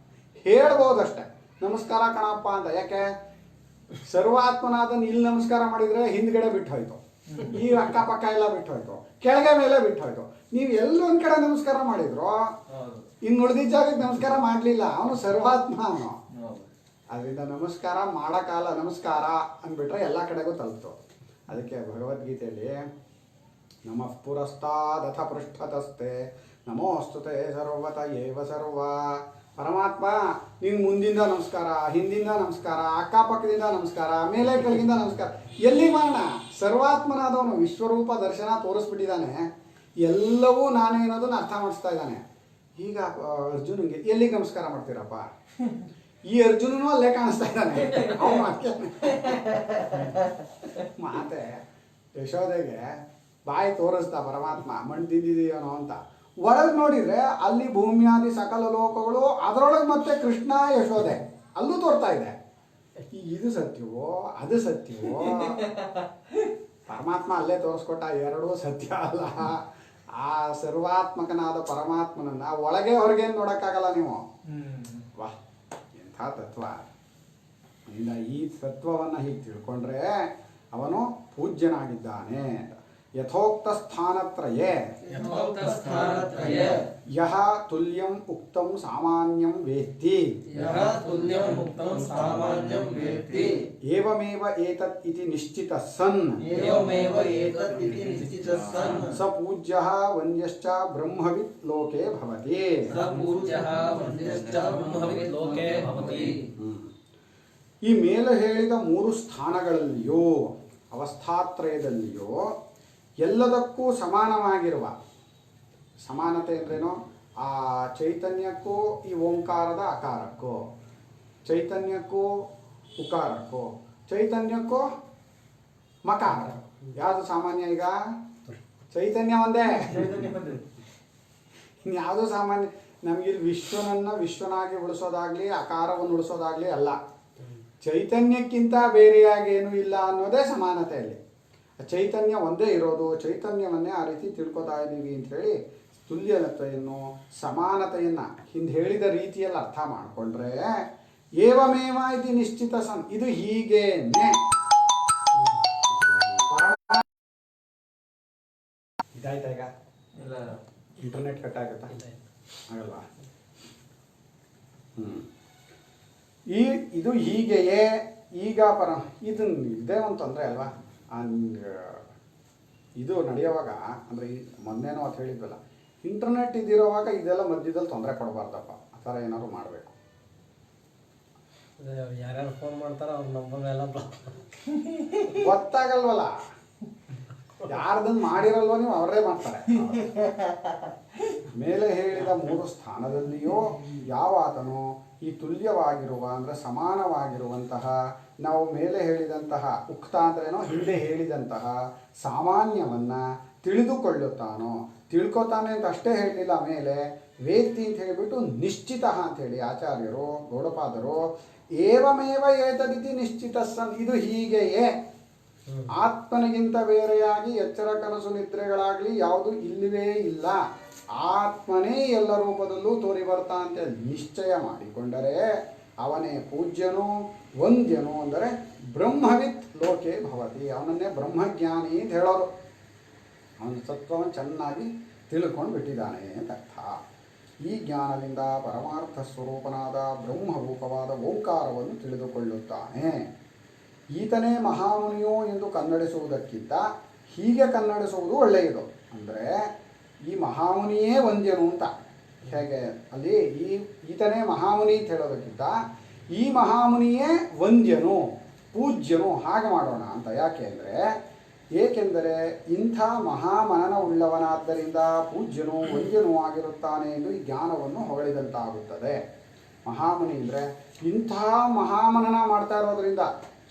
Speaker 2: ಹೇಳ್ಬೋದಷ್ಟೆ ನಮಸ್ಕಾರ ಕಣಪ್ಪ ಅಂತ. ಯಾಕೆ? ಸರ್ವಾತ್ಮನಾದನ್ನು ಇಲ್ಲಿ ನಮಸ್ಕಾರ ಮಾಡಿದರೆ ಹಿಂದ್ಗಡೆ ಬಿಟ್ಟು ಹೋಯ್ತು, ಈ ಅಕ್ಕಪಕ್ಕ ಎಲ್ಲ ಬಿಟ್ಟು ಹೋಯ್ತು, ಕೆಳಗೆ ಮೇಲೆ ಬಿಟ್ಟು ಹೋಯ್ತು. ನೀವು ಎಲ್ಲೊಂದು ಕಡೆ ನಮಸ್ಕಾರ ಮಾಡಿದ್ರು, ಇನ್ನು ಉಳಿದಿದ್ದ ಜಾಗಕ್ಕೆ ನಮಸ್ಕಾರ ಮಾಡಲಿಲ್ಲ. ಅವನು ಸರ್ವಾತ್ಮ ಅವನು. ಅದರಿಂದ ನಮಸ್ಕಾರ ಮಾಡೋಕ್ಕಲ್ಲ, ನಮಸ್ಕಾರ ಅಂದ್ಬಿಟ್ರೆ ಎಲ್ಲ ಕಡೆಗೂ ತಲುಪ್ತು. ಅದಕ್ಕೆ ಭಗವದ್ಗೀತೆಯಲ್ಲಿ ನಮಃ ಪುರಸ್ತಾದಥ ಪೃಷ್ಠತಸ್ತೆ ನಮೋಸ್ತುತೆ ಸರ್ವತ ಏವ ಸರ್ವ. ಪರಮಾತ್ಮ ನೀನು ಮುಂದಿಂದ ನಮಸ್ಕಾರ, ಹಿಂದಿಂದ ನಮಸ್ಕಾರ, ಅಕ್ಕಪಕ್ಕದಿಂದ ನಮಸ್ಕಾರ, ಮೇಲೆ ಕೆಳಗಿಂದ ನಮಸ್ಕಾರ. ಎಲ್ಲಿ ಮಾಡೋಣ? ಸರ್ವಾತ್ಮನಾದವನು ವಿಶ್ವರೂಪ ದರ್ಶನ ತೋರಿಸ್ಬಿಟ್ಟಿದ್ದಾನೆ. ಎಲ್ಲವೂ ನಾನೇ ಅನ್ನೋದನ್ನ ಅರ್ಥ ಮಾಡಿಸ್ತಾ ಇದ್ದಾನೆ. ಈಗ ಅರ್ಜುನಿಗೆ ಎಲ್ಲಿಗೆ ನಮಸ್ಕಾರ ಮಾಡ್ತೀರಪ್ಪ? ಈ ಅರ್ಜುನನು ಅಲ್ಲೇ ಕಾಣಿಸ್ತಾ ಇದ್ದಾನೆ. ಅವನು ಮಾತೆ ಯಶೋದೆಗೆ ಬಾಯಿ ತೋರಿಸ್ತಾ ಪರಮಾತ್ಮ ಮಣ್ಣು ತಿಂದಿದೀಯನೋ ಅಂತ. ಒಳಗೆ ನೋಡಿದ್ರೆ ಅಲ್ಲಿ ಭೂಮಿಯಾದಿ ಸಕಲ ಲೋಕಗಳು, ಅದರೊಳಗೆ ಮತ್ತೆ ಕೃಷ್ಣ ಯಶೋದೆ ಅಲ್ಲೂ ತೋರ್ತಾ ಇದೆ. ಇದು ಸತ್ಯವೋ ಅದು ಸತ್ಯವೋ? ಪರಮಾತ್ಮ ಅಲ್ಲೇ ತೋರಿಸ್ಕೊಟ್ಟ ಎರಡೂ ಸತ್ಯ ಅಲ್ಲ. ಆ ಸರ್ವಾತ್ಮಕನಾದ ಪರಮಾತ್ಮನನ್ನ ಒಳಗೆ ಹೊರಗೇನು ನೋಡೋಕ್ಕಾಗಲ್ಲ ನೀವು. ವಾಹ್, ಎಂಥ ತತ್ವ! ಇಂದ ಈ ತತ್ವವನ್ನು ಹೀಗೆ ತಿಳ್ಕೊಂಡ್ರೆ ಅವನು ಪೂಜ್ಯನಾಗಿದ್ದಾನೆ. ಯಥೋಕ್ತ ಸ್ಥಾನತ್ರಯೇ ಯಹ ತುಲ್ಯಂ ಉಕ್ತಂ ಸಾಮಾನ್ಯಂ ವೇತ್ತಿ ಏವಮೇವ ಏತತ್ ಇತಿ ನಿಶ್ಚಿತಃ ಸನ್ ಸ ಪೂಜ್ಯಃ ವಂದ್ಯಶ್ಚ ಬ್ರಹ್ಮವಿತ್ ಲೋಕೆ ಭವತಿ. ಈ ಮೇಲೆ ಹೇಳಿದ ಮೂರು ಸ್ಥಾನಗಳಲ್ಲಿಯೂ ಅವಸ್ಥಾತ್ರಯದಲ್ಲಿಯೂ ಎಲ್ಲದಕ್ಕೂ ಸಮಾನವಾಗಿರುವ, ಸಮಾನತೆ ಅಂದ್ರೇನು? ಆ ಚೈತನ್ಯಕ್ಕೂ ಈ ಓಂಕಾರದ ಅಕಾರಕ್ಕೂ, ಚೈತನ್ಯಕ್ಕೂ ಉಕಾರಕ್ಕೂ, ಚೈತನ್ಯಕ್ಕೂ ಮಕಾರ, ಯಾವುದು ಸಾಮಾನ್ಯ? ಈಗ ಚೈತನ್ಯ ಒಂದೇ, ಇನ್ಯಾವುದು ಸಾಮಾನ್ಯ? ನಮಗಿಲ್ಲಿ ವಿಶ್ವನನ್ನ ವಿಶ್ವನಾಗಿ ಉಳಿಸೋದಾಗ್ಲಿ ಅಕಾರವನ್ನು ಉಳಿಸೋದಾಗ್ಲಿ ಅಲ್ಲ. ಚೈತನ್ಯಕ್ಕಿಂತ ಬೇರೆಯಾಗಿ ಏನೂ ಇಲ್ಲ ಅನ್ನೋದೇ ಸಮಾನತೆಯಲ್ಲಿ. ಚೈತನ್ಯ ಒಂದೇ ಇರೋದು, ಚೈತನ್ಯವನ್ನೇ ಆ ರೀತಿ ತಿಳ್ಕೊತಾ ಇದ್ದೀವಿ ಅಂಥೇಳಿ ತುಲ್ಯತೆಯನ್ನು ಸಮಾನತೆಯನ್ನು ಹಿಂದೆ ಹೇಳಿದ ರೀತಿಯಲ್ಲಿ ಅರ್ಥ ಮಾಡಿಕೊಂಡ್ರೆ ಏವಮೇವ ಇದು ನಿಶ್ಚಿತ ಸನ್, ಇದು ಹೀಗೇನೆ. ಇದಾಯ್ತಾ? ಈಗ ಇಂಟರ್ನೆಟ್ ಕಟ್ ಆಗುತ್ತಾ? ಆಗಲ್ವಾ? ಇದು ಹೀಗೆಯೇ. ಈಗ ಇದನ್ನ ಇದೇ ಒಂದು ತೊಂದರೆ ಅಲ್ವಾ? ಇದು ನಡೆಯುವಾಗ ಅಂದರೆ ಮೊನ್ನೆನೋ ಅಂತ ಹೇಳಿದ್ವಲ್ಲ, ಇಂಟರ್ನೆಟ್ ಇದಿರೋವಾಗ ಇದೆಲ್ಲ ಮಧ್ಯದಲ್ಲಿ ತೊಂದರೆ ಕೊಡಬಾರ್ದಪ್ಪ. ಆ ಥರ ಏನಾದ್ರು ಮಾಡಬೇಕು.
Speaker 1: ಯಾರ್ಯಾರು ಫೋನ್ ಮಾಡ್ತಾರೋ ಅವ್ರ ನಂಬರ್ ಎಲ್ಲ
Speaker 2: ಗೊತ್ತಾಗಲ್ವಲ್ಲ, ಯಾರ್ದನ್ನು ಮಾಡಿರಲ್ವೋ ನೀವು ಅವರೇ ಮಾಡ್ತಾರೆ. ಮೇಲೆ ಹೇಳಿದ ಮೂರು ಸ್ಥಾನದಲ್ಲಿಯೂ ಯಾವಾತನೋ ಈ ತುಲ್ಯವಾಗಿರುವ ಅಂದರೆ ಸಮಾನವಾಗಿರುವಂತಹ, ನಾವು ಮೇಲೆ ಹೇಳಿದಂತಹ ಉಕ್ತ ಅಂದ್ರೇನೋ ಹಿಂದೆ ಹೇಳಿದಂತಹ ಸಾಮಾನ್ಯವನ್ನು ತಿಳಿದುಕೊಳ್ಳುತ್ತಾನೋ, ತಿಳ್ಕೊತಾನೆ ಅಂತ ಅಷ್ಟೇ ಹೇಳಲಿಲ್ಲ, ಮೇಲೆ ವೇತ್ತಿ ಅಂತ ಹೇಳಿಬಿಟ್ಟು ನಿಶ್ಚಿತ ಅಂಥೇಳಿ ಆಚಾರ್ಯರು ಗೌಡಪಾದರು ಏವಮೇವ ಏತದಿತಿ ನಿಶ್ಚಿತ ಸನ್, ಇದು ಹೀಗೆಯೇ. ಆತ್ಮನಿಗಿಂತ ಬೇರೆಯಾಗಿ ಎಚ್ಚರ ಕನಸು ನಿದ್ರೆಗಳಾಗಲಿ ಯಾವುದು ಇಲ್ಲವೇ ಇಲ್ಲ. ಆತ್ಮನೇ ಎಲ್ಲ ರೂಪದಲ್ಲೂ ತೋರಿ ಬರ್ತಾ ಅಂತ ನಿಶ್ಚಯ ಮಾಡಿಕೊಂಡರೆ ಅವನೇ ಪೂಜ್ಯನು ವಂದ್ಯನು, ಅಂದರೆ ಬ್ರಹ್ಮವಿತ್ ಲೋಕೆ ಭವತಿ. ಅವನನ್ನೇ ಬ್ರಹ್ಮಜ್ಞಾನಿ ಅಂತ ಹೇಳೋರು. ಅವನ ಸತ್ವವನ್ನು ಚೆನ್ನಾಗಿ ತಿಳ್ಕೊಂಡು ಬಿಟ್ಟಿದ್ದಾನೆ ಅಂತ ಅರ್ಥ. ಈ ಜ್ಞಾನದಿಂದ ಪರಮಾರ್ಥ ಸ್ವರೂಪನಾದ ಬ್ರಹ್ಮರೂಪವಾದ ಓಂಕಾರವನ್ನು ತಿಳಿದುಕೊಳ್ಳುತ್ತಾನೆ. ಈತನೇ ಮಹಾಮುನಿಯೋ ಎಂದು ಕನ್ನಡಿಸುವುದಕ್ಕಿಂತ ಹೀಗೆ ಕನ್ನಡಿಸುವುದು ಒಳ್ಳೆಯದು. ಅಂದರೆ ಈ ಮಹಾಮುನಿಯೇ ವಂದ್ಯನು ಅಂತ ಹೇಗೆ ಅಲ್ಲಿ ಈತನೇ ಮಹಾಮುನಿ ಅಂತ ಹೇಳೋದಕ್ಕಿಂತ ಈ ಮಹಾಮುನಿಯೇ ವಂದ್ಯನು ಪೂಜ್ಯನು ಹಾಗೆ ಮಾಡೋಣ ಅಂತ. ಏಕೆಂದರೆ ಇಂಥ ಮಹಾಮನನ ಉಳ್ಳವನಾದ್ದರಿಂದ ಪೂಜ್ಯನು ವಂದ್ಯನೂ ಆಗಿರುತ್ತಾನೆ ಎಂದು ಈ ಜ್ಞಾನವನ್ನು ಹೊಗಳಿದಂತಾಗುತ್ತದೆ. ಮಹಾಮುನಿ ಅಂದರೆ ಇಂಥ ಮಹಾಮನನ ಮಾಡ್ತಾ ಇರೋದ್ರಿಂದ,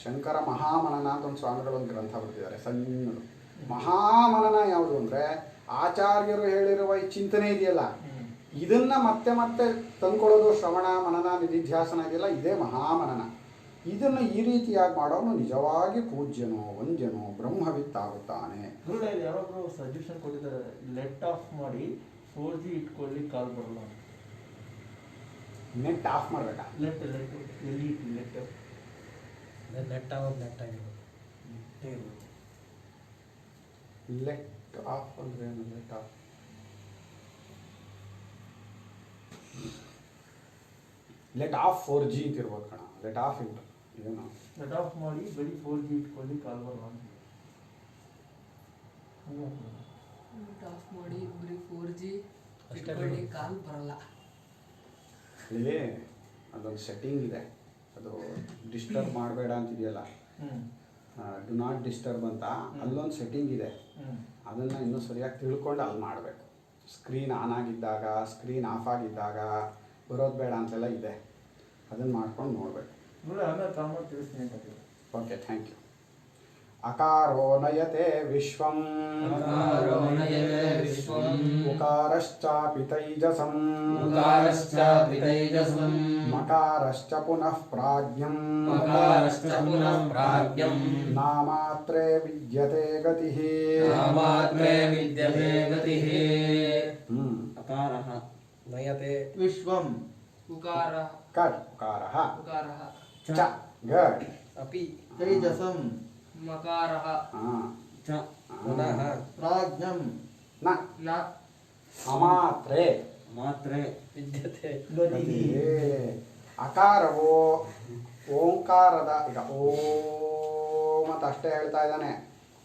Speaker 2: ಶಂಕರ ಮಹಾಮನನ ಅಂತ ಒಂದು ಸ್ವಾಮಿಗಳು ಒಂದು ಗ್ರಂಥ ಬರೆದಿದ್ದಾರೆ ಸಣ್ಣದು. ಮಹಾಮನನ ಯಾವುದು ಅಂದರೆ ಆಚಾರ್ಯರು ಹೇಳಿರುವ ಈ ಚಿಂತನೆ ಇದೆಯಲ್ಲ, ಇದನ್ನು ಮತ್ತೆ ಮತ್ತೆ ತಂದ್ಕೊಳ್ಳೋದು ಶ್ರವಣ ಮನನ ನಿಧಿಧ್ಯಾಸನ ಇದೆಯಲ್ಲ, ಇದೇ ಮಹಾಮನನ. ಇದನ್ನು ಈ ರೀತಿಯಾಗಿ ಮಾಡೋನು ನಿಜವಾಗಿ ಪೂಜ್ಯನು ವಂದ್ಯನು ಬ್ರಹ್ಮವಿತ್ತಾಗುತ್ತಾನೆ.
Speaker 5: ಯಾವಾಗಲೂ ಸಜೆಷನ್ ಕೊಟ್ಟಿದ್ದಾರೆ, ನೆಟ್ ಆಫ್ ಮಾಡಿ 4G ಇಟ್ಕೊಳ್ಳಿ ಕಾಲ್ ಬರಲ್ಲ.
Speaker 2: ನೆಟ್ ಆಫ್ ಮಾಡಬೇಕಾ?
Speaker 5: ನೆಟ್ ಎಲ್ಲಿ ನೆಟ್
Speaker 1: ಆಗೋದು ನೆಟ್ ಆಗಿರೋದು.
Speaker 2: ಲೆಟ್ ಆಫ್ ಅಂದರೆ ಏನು? Let of let of 4G ಅಂತ ಇರ್ಬೋದು ಕಣ. ಲೆಟ್ ಆಫ್ ಇಂಟು ಏನು?
Speaker 5: ನೆಟ್ ಆಫ್ ಮಾಡಿ ಬರೀ 4G ಇಟ್ಕೊಳ್ಳಿ ಕಾಲ್ ಬರಲ್ಲ.
Speaker 4: ನೆಟ್ ಆಫ್ ಮಾಡಿ ಬರೀ 4G ಇಟ್ಕೊಳ್ಳಿ ಕಾಲ್ ಬರಲ್ಲ.
Speaker 2: ಅಲ್ಲಿ ಅದೊಂದು ಸೆಟ್ಟಿಂಗ್ ಇದೆ, ಅದು ಡಿಸ್ಟರ್ಬ್ ಮಾಡಬೇಡ ಅಂತಿದೆಯಲ್ಲ, ಡು ನಾಟ್ ಡಿಸ್ಟರ್ಬ್ ಅಂತ ಅಲ್ಲೊಂದು ಸೆಟ್ಟಿಂಗ್ ಇದೆ. ಅದನ್ನು ಇನ್ನೂ ಸರಿಯಾಗಿ ತಿಳ್ಕೊಂಡು ಅಲ್ಲಿ ಮಾಡಬೇಕು. ಸ್ಕ್ರೀನ್ ಆನ್ ಆಗಿದ್ದಾಗ, ಸ್ಕ್ರೀನ್ ಆಫ್ ಆಗಿದ್ದಾಗ ಬರೋದು ಬೇಡ ಅಂತೆಲ್ಲ ಇದೆ. ಅದನ್ನು ಮಾಡ್ಕೊಂಡು ನೋಡಬೇಕು.
Speaker 5: ಆಮೇಲೆ ಕಾಮನ್ ತಿಳಿಸ್ತೀನಿ ಅಂತ.
Speaker 2: Okay, thank you. ಅಕಾರೋ ನಯತೆ ವಿಶ್ವಂ
Speaker 4: ಅಕಾರೋ ನಯತೆ ವಿಶ್ವಂ
Speaker 2: ಉಕಾರಶ್ಚಾಪಿ ತೈಜಸಂ
Speaker 4: ಉಕಾರಶ್ಚಾಪಿ ತೈಜಸಂ
Speaker 2: ಮಕಾರಶ್ಚ ಪುನಃ ಪ್ರಾಜ್ಞಂ
Speaker 4: ಮಕಾರಶ್ಚ ಪುನಃ ಪ್ರಾಜ್ಞಂ
Speaker 2: ನಾಮಾತ್ರೇ ವಿದ್ಯತೆ ಗತಿಃ
Speaker 4: ನಾಮಾತ್ರೇ ವಿದ್ಯತೆ ಗತಿಃ.
Speaker 3: ಅಕಾರಃ
Speaker 1: ನಯತೆ
Speaker 5: ವಿಶ್ವಂ
Speaker 4: ಉಕಾರ
Speaker 2: ಕಟ್ ಉಕಾರಃ
Speaker 4: ಉಕಾರಃ
Speaker 2: ಚ ಗಟ್
Speaker 1: ಅಪಿ
Speaker 5: ತೈಜಸಂ
Speaker 4: ಮಕಾರಃ
Speaker 3: ಚ
Speaker 1: ಪುನಃ
Speaker 5: ಪ್ರಾಜ್ಞಂ
Speaker 2: ನ
Speaker 4: ನ
Speaker 2: ಅಮಾತ್ರೆ
Speaker 3: ಮಾತ್ರೆ
Speaker 1: ವಿದ್ಯತೆ
Speaker 5: ಗತಿಃ.
Speaker 2: ಅಕಾರವು ಓಂಕಾರದ ಈಗ ಓಂ ಅಂತ ಅಷ್ಟೇ ಹೇಳ್ತಾ ಇದ್ದಾನೆ.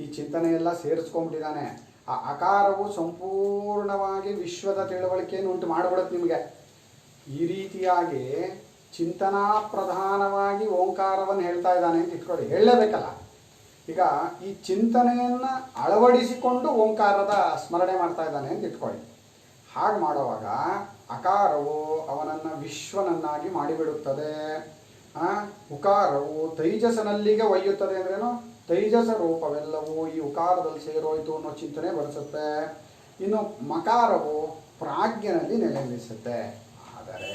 Speaker 2: ಈ ಚಿಂತನೆ ಎಲ್ಲ ಸೇರಿಸ್ಕೊಂಡ್ಬಿಟ್ಟಿದ್ದಾನೆ. ಆ ಅಕಾರವು ಸಂಪೂರ್ಣವಾಗಿ ವಿಶ್ವದ ತಿಳುವಳಿಕೆಯನ್ನು ಉಂಟು ಮಾಡಿಬಿಡುತ್ತೆ ನಿಮಗೆ. ಈ ರೀತಿಯಾಗಿ ಚಿಂತನಾ ಪ್ರಧಾನವಾಗಿ ಓಂಕಾರವನ್ನು ಹೇಳ್ತಾ ಇದ್ದಾನೆ ಅಂತ ಇಟ್ಕೊಳ್ಳಿ. ಹೇಳಲೇಬೇಕಲ್ಲ. ಈಗ ಈ ಚಿಂತನೆಯನ್ನು ಅಳವಡಿಸಿಕೊಂಡು ಓಂಕಾರದ ಸ್ಮರಣೆ ಮಾಡ್ತಾ ಇದ್ದಾನೆ ಅಂತ ಇಟ್ಕೊಳ್ಳಿ. ಹಾಗೆ ಮಾಡುವಾಗ ಅಕಾರವು ಅವನನ್ನು ವಿಶ್ವನನ್ನಾಗಿ ಮಾಡಿಬಿಡುತ್ತದೆ. ಉಕಾರವು ತೈಜಸನಲ್ಲಿಗೆ ಒಯ್ಯುತ್ತದೆ ಅಂದ್ರೇನು, ತೈಜಸ ರೂಪವೆಲ್ಲವೂ ಈ ಉಕಾರದಲ್ಲಿ ಸೇರೋಯ್ತು ಅನ್ನೋ ಚಿಂತನೆ ಬರೆಸುತ್ತೆ. ಇನ್ನು ಮಕಾರವು ಪ್ರಾಜ್ಞನಲ್ಲಿ ನೆಲೆ ನಿಲ್ಲಿಸುತ್ತೆ. ಆದರೆ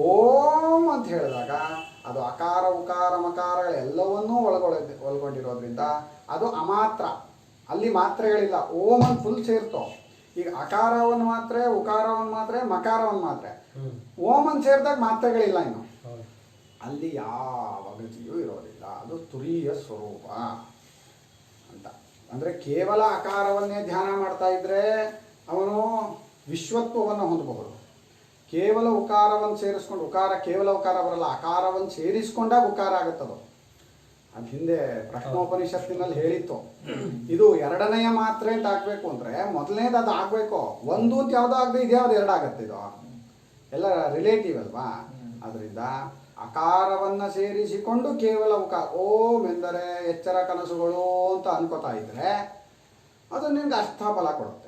Speaker 2: ಓಂ ಅಂತ ಹೇಳಿದಾಗ ಅದು ಅಕಾರ ಉಕಾರ ಮಕಾರಗಳೆಲ್ಲವನ್ನೂ ಒಳಗೊಂಡಿರೋದ್ರಿಂದ ಅದು ಅಮಾತ್ರ. ಅಲ್ಲಿ ಮಾತ್ರೆಗಳಿಲ್ಲ. ಓಂ ಅಂತ ಫುಲ್ ಸೇರ್ತೋ. ಈಗ ಅಕಾರವನ್ನು ಮಾತ್ರೆ, ಉಕಾರವನ್ನು ಮಾತ್ರೆ, ಮಕಾರವನ್ನು ಮಾತ್ರೆ. ಓಂ ಅಂತ ಸೇರಿದಾಗ ಮಾತ್ರೆಗಳಿಲ್ಲ ಇನ್ನು. ಅಲ್ಲಿ ಯಾವ ಗತಿಯೂ ಇರೋದಿಲ್ಲ. ಅದು ತುರೀಯ ಸ್ವರೂಪ ಅಂತ. ಅಂದರೆ ಕೇವಲ ಅಕಾರವನ್ನೇ ಧ್ಯಾನ ಮಾಡ್ತಾ ಇದ್ರೆ ಅವನು ವಿಶ್ವತ್ವವನ್ನು ಹೊಂದಬಹುದು. ಕೇವಲ ಉಕಾರವನ್ನು ಸೇರಿಸ್ಕೊಂಡು, ಉಕಾರ ಕೇವಲ ಉಕಾರ ಬರಲ್ಲ, ಅಕಾರವನ್ನು ಸೇರಿಸ್ಕೊಂಡಾಗ ಉಕಾರ ಆಗುತ್ತದು. ಅದು ಹಿಂದೆ ಪ್ರಶ್ನೋಪನಿಷತ್ತಿನಲ್ಲಿ ಹೇಳಿತ್ತು. ಇದು ಎರಡನೆಯ ಮಾತ್ರೆ ಅಂತ ಆಗಬೇಕು ಅಂದರೆ ಮೊದಲನೇದು ಅದು ಆಗಬೇಕು. ಒಂದು ಅಂತ ಯಾವುದೋ ಆಗದೆ ಇದ್ಯಾವ್ದು ಎರಡು ಆಗುತ್ತೆ. ಇದು ಎಲ್ಲ ರಿಲೇಟಿವ್ ಅಲ್ವಾ. ಅದರಿಂದ ಅಕಾರವನ್ನು ಸೇರಿಸಿಕೊಂಡು ಕೇವಲ ಉಕಾರ ಓಂ ಎಂದರೆ ಎಚ್ಚರ ಕನಸುಗಳು ಅಂತ ಅನ್ಕೋತಾ ಇದ್ರೆ ಅದು ನಿಮ್ಗೆ ಅರ್ಥ ಫಲ ಕೊಡುತ್ತೆ.